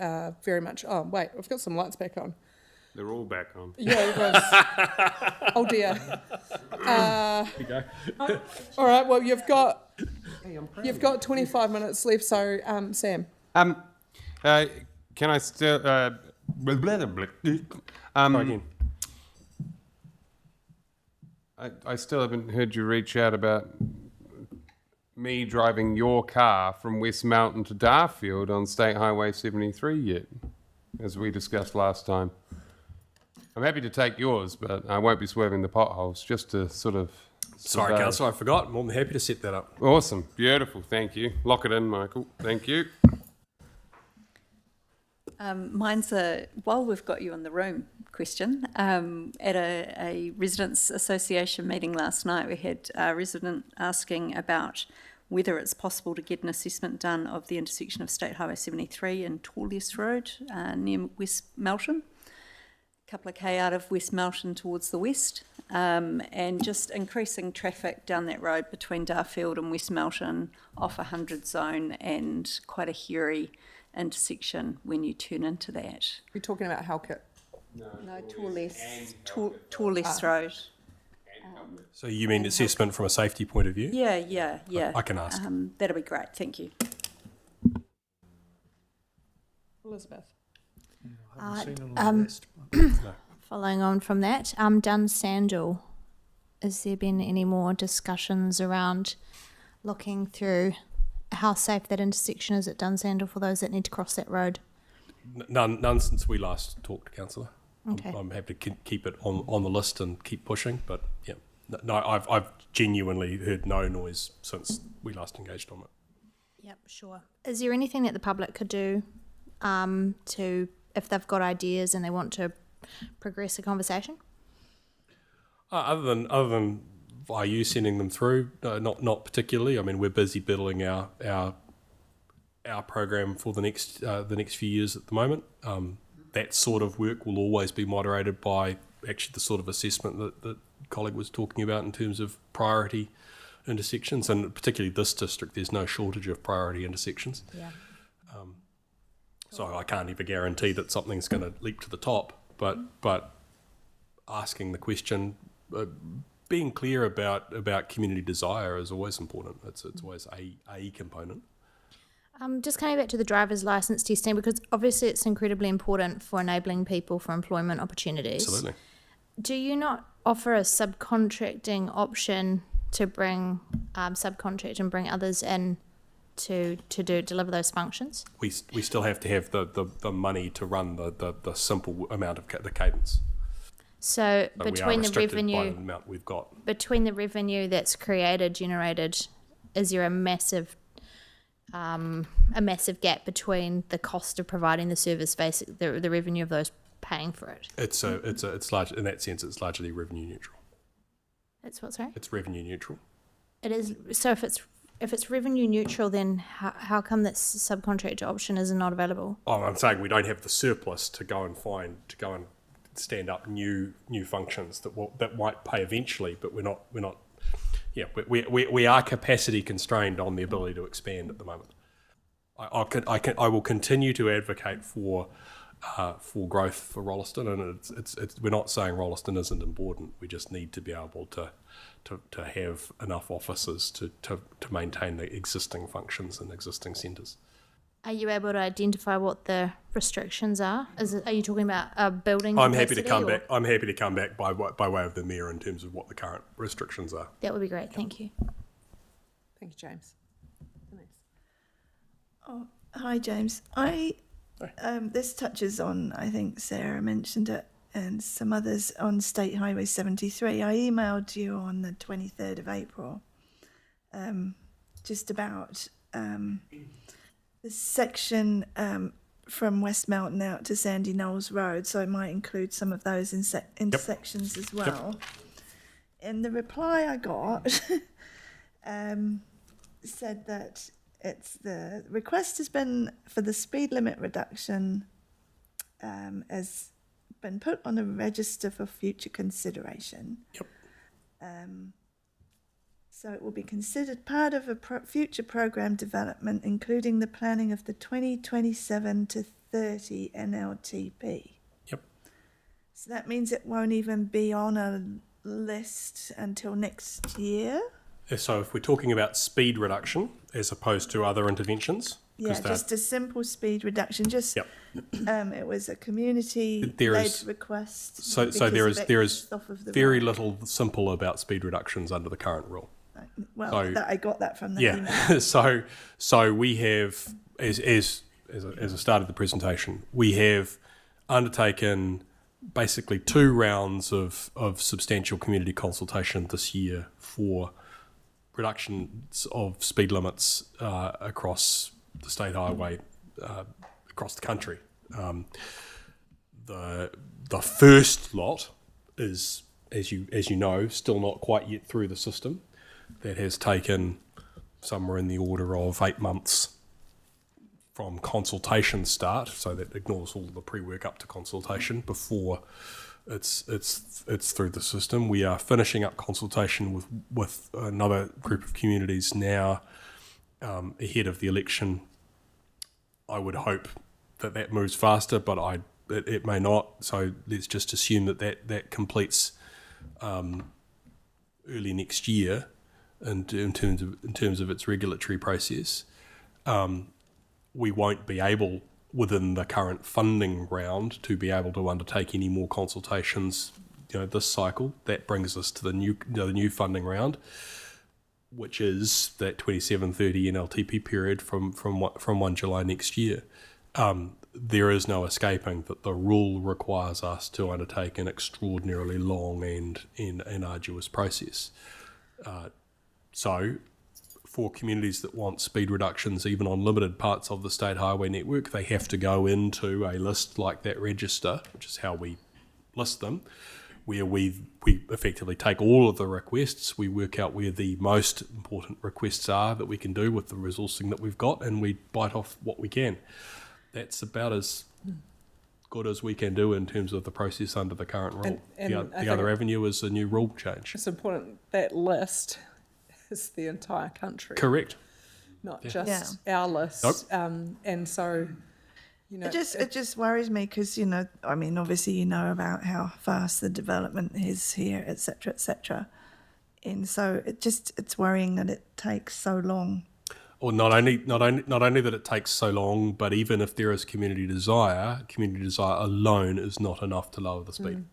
very much. Oh, wait, we've got some lights back on. They're all back on. Yeah, it was. Oh dear. You go. All right. Well, you've got 25 minutes left. So, Sam. Can I still? Again. I still haven't heard you reach out about me driving your car from West Mountain to Darfield on State Highway 73 yet, as we discussed last time. I'm happy to take yours, but I won't be swerving the potholes, just to sort of... Sorry, Councillor, I forgot. More than happy to set that up. Awesome. Beautiful. Thank you. Lock it in, Michael. Thank you. Mine's a, while we've got you in the room, question. At a residents' association meeting last night, we had a resident asking about whether it's possible to get an assessment done of the intersection of State Highway 73 and Torlius Road near West Melton. Couple of K out of West Melton towards the west, and just increasing traffic down that road between Darfield and West Melton off 100 zone, and quite a hairy intersection when you turn into that. You're talking about Halkett? No, Torlius Road. So you mean assessment from a safety point of view? Yeah. I can ask. That'll be great, thank you. Elizabeth. Following on from that, Dunsandel, has there been any more discussions around looking through how safe that intersection is at Dunsandel for those that need to cross that road? None since we last talked, Councillor. Okay. I'm happy to keep it on the list and keep pushing, but yeah, no, I've genuinely heard no noise since we last engaged on it. Yep, sure. Is there anything that the public could do to, if they've got ideas and they want to progress the conversation? Other than via you sending them through, not particularly. I mean, we're busy building our program for the next few years at the moment. That sort of work will always be moderated by actually the sort of assessment that colleague was talking about in terms of priority intersections, and particularly this district, there's no shortage of priority intersections. Yeah. So I can't even guarantee that something's going to leap to the top, but asking the question, being clear about community desire is always important. It's always a component. Just coming back to the driver's license testing, because obviously it's incredibly important for enabling people for employment opportunities. Absolutely. Do you not offer a subcontracting option to bring subcontract and bring others in to deliver those functions? We still have to have the money to run the simple amount of the cadence. So between the revenue, by the amount we've got. Between the revenue that's generated, is there a massive gap between the cost of providing the service, the revenue of those paying for it? It's large in that sense. It's largely revenue neutral. It's what, sorry? It's revenue neutral. It is. So if it's revenue neutral, then how come that subcontractor option is not available? Oh, I'm saying we don't have the surplus to go and stand up new functions that might pay eventually, but we're not. Yeah, we are capacity constrained on the ability to expand at the moment. I will continue to advocate for growth for Rolleston, and it's we're not saying Rolleston isn't important. We just need to be able to have enough officers to maintain the existing functions and existing centres. Are you able to identify what the restrictions are? Are you talking about a building? I'm happy to come back. I'm happy to come back by way of the mayor in terms of what the current restrictions are. That would be great. Thank you. Thank you, James. Oh, hi, James. This touches on, I think Sarah mentioned it, and some others on State Highway 73. I emailed you on the 23rd of April just about the section from West Melton out to Sandy Knowles Road, so I might include some of those intersections as well. And the reply I got said that the request has been for the speed limit reduction has been put on a register for future consideration. So it will be considered part of a future program development, including the planning of the 2027 to 30 NLTP. So that means it won't even be on a list until next year. So if we're talking about speed reduction as opposed to other interventions, Yeah, just a simple speed reduction. Just it was a community-led request. So there is very little simple about speed reductions under the current rule. Well, I got that from the email. so we have, as I started the presentation, we have undertaken basically 2 rounds of substantial community consultation this year for reductions of speed limits across the state highway, across the country. The first lot is, as you know, still not quite yet through the system. That has taken somewhere in the order of 8 months from consultation start, so that ignores all the pre-work up to consultation before it's through the system. We are finishing up consultation with another group of communities now ahead of the election. I would hope that moves faster, but it may not. So let's just assume that completes early next year. In terms of its regulatory process, we won't be able, within the current funding round, to be able to undertake any more consultations. This cycle. That brings us to the new funding round, which is that 27-30 NLTP period from 1 July next year. There is no escaping that the rule requires us to undertake an extraordinarily long and arduous process. So, for communities that want speed reductions, even on limited parts of the state highway network, they have to go into a list like that register, which is how we list them, where we effectively take all of the requests, we work out where the most important requests are that we can do with the resourcing that we've got, and we bite off what we can. That's about as good as we can do in terms of the process under the current rule. And the other avenue is a new rule change. It's important that list is the entire country. Correct. Not just our list. Nope. And so, it just worries me because, I mean, obviously about how fast the development is here, et cetera, and so it's worrying that it takes so long. Or not only that it takes so long, but even if there is community desire alone is not enough to lower the speed,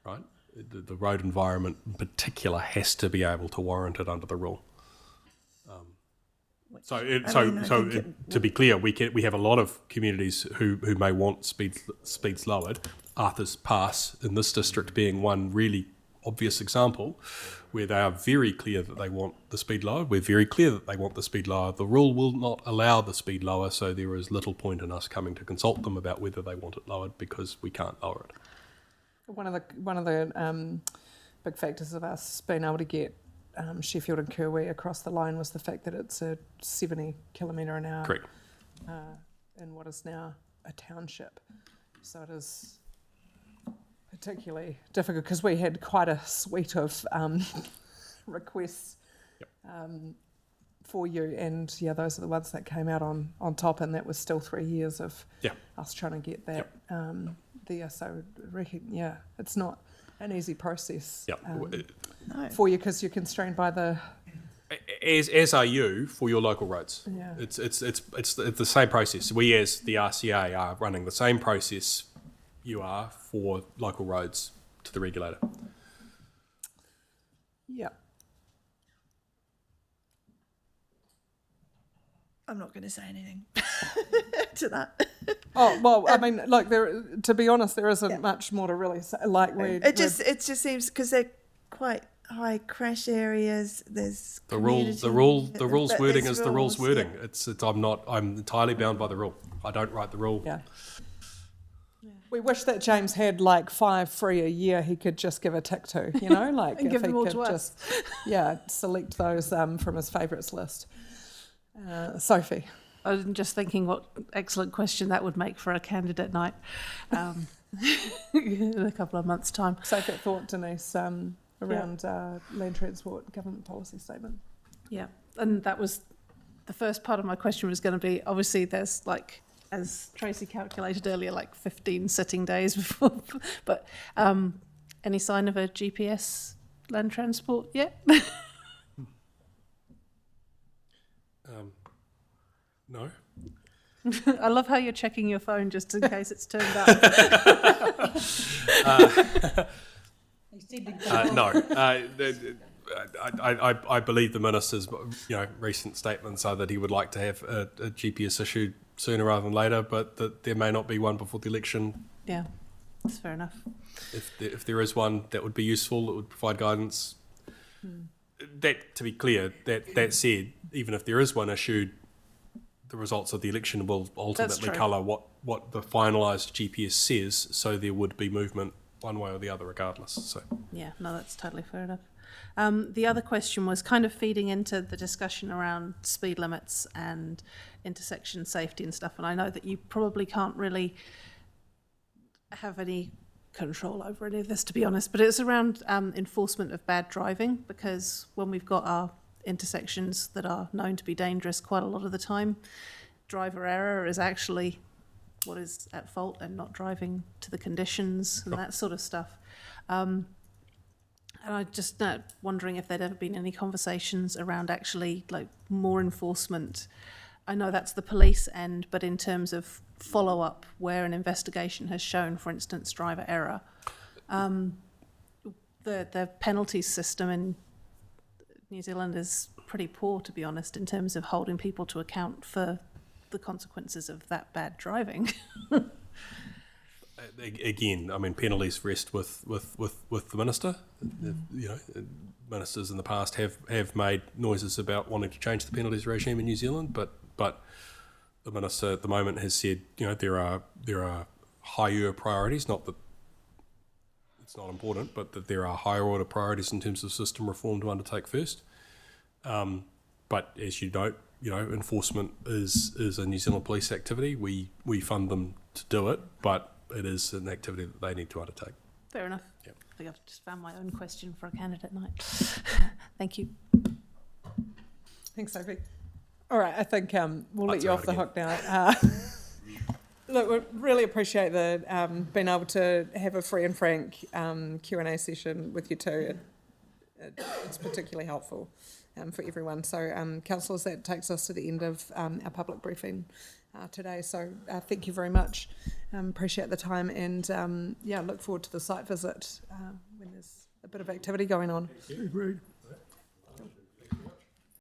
right? The road environment in particular has to be able to warrant it under the rule. To be clear, we have a lot of communities who may want speeds lowered. Arthur's Pass in this district being one really obvious example, where they are very clear that they want the speed lowered. We're very clear that they want the speed lowered. The rule will not allow the speed lower, so there is little point in us coming to consult them about whether they want it lowered because we can't lower it. One of the big factors of us being able to get Sheffield and Kirwee across the line was the fact that it's a 70 kilometre an hour. Correct. In what is now a township, so it is particularly difficult because we had quite a suite of requests for you, and those are the ones that came out on top, and that was still 3 years of us trying to get that there. So it's not an easy process for you because you're constrained by the. As are you for your local roads. Yeah. It's the same process. We as the RCA are running the same process you are for local roads to the regulator. Yeah. I'm not going to say anything to that. Oh, well, I mean, like, to be honest, there isn't much more to really say. Like, It just seems because they're quite high crash areas. There's the rules wording is the rules wording. Yeah. I'm entirely bound by the rule. I don't write the rule. Yeah. We wish that James had like 5 free a year he could just give a tick to, you know, like And if give he them all could to us. just, select those from his favourites list. Sophie. I was just thinking what excellent question that would make for a candidate night in a couple of months' time. Sophie thought, Denise, around land transport government policy statement. Yeah, and that was the first part of my question was going to be, obviously there's like, as Tracy calculated earlier, like 15 sitting days before, but any sign of a GPS land transport yet? No. I love how you're checking your phone just in case it's turned up. No. I believe the minister's recent statements are that he would like to have a GPS issued sooner rather than later, but that there may not be one before the election. Yeah, that's fair enough. If there is one, that would be useful. It would provide guidance. That, to be clear, that said, even if there is one issued, the results of the election will ultimately colour what the finalised GPS says, so there would be movement one way or the other regardless. So Yeah, no, that's totally fair enough. The other question was kind of feeding into the discussion around speed limits and intersection safety and stuff, and I know that you probably can't really have any control over any of this, to be honest, but it's around enforcement of bad driving, because when we've got our intersections that are known to be dangerous quite a lot of the time, driver error is actually what is at fault and not driving to the conditions and that sort of stuff. And I just wondering if there'd ever been any conversations around actually like more enforcement. I know that's the police end, but in terms of follow-up where an investigation has shown, for instance, driver error, the penalty system in New Zealand is pretty poor, to be honest, in terms of holding people to account for the consequences of that bad driving. again, I mean, penalties rest with the minister. Ministers in the past have made noises about wanting to change the penalties regime in New Zealand, but the minister at the moment has said, there are higher priorities, not that it's not important, but that there are higher order priorities in terms of system reform to undertake first. But as you note, enforcement is a New Zealand Police activity. We fund them to do it, but it is an activity that they need to undertake. Fair enough. Yep. I think I've just found my own question for a candidate night. Thank you. Thanks, Sophie. All right, I think we'll let you off the hook now. Look, we really appreciate the being able to have a free and frank Q&A session with you too. It's particularly helpful for everyone. So, councillors, that takes us to the end of our public briefing today. So, thank you very much. Appreciate the time, and look forward to the site visit when there's a bit of activity going on. Agreed.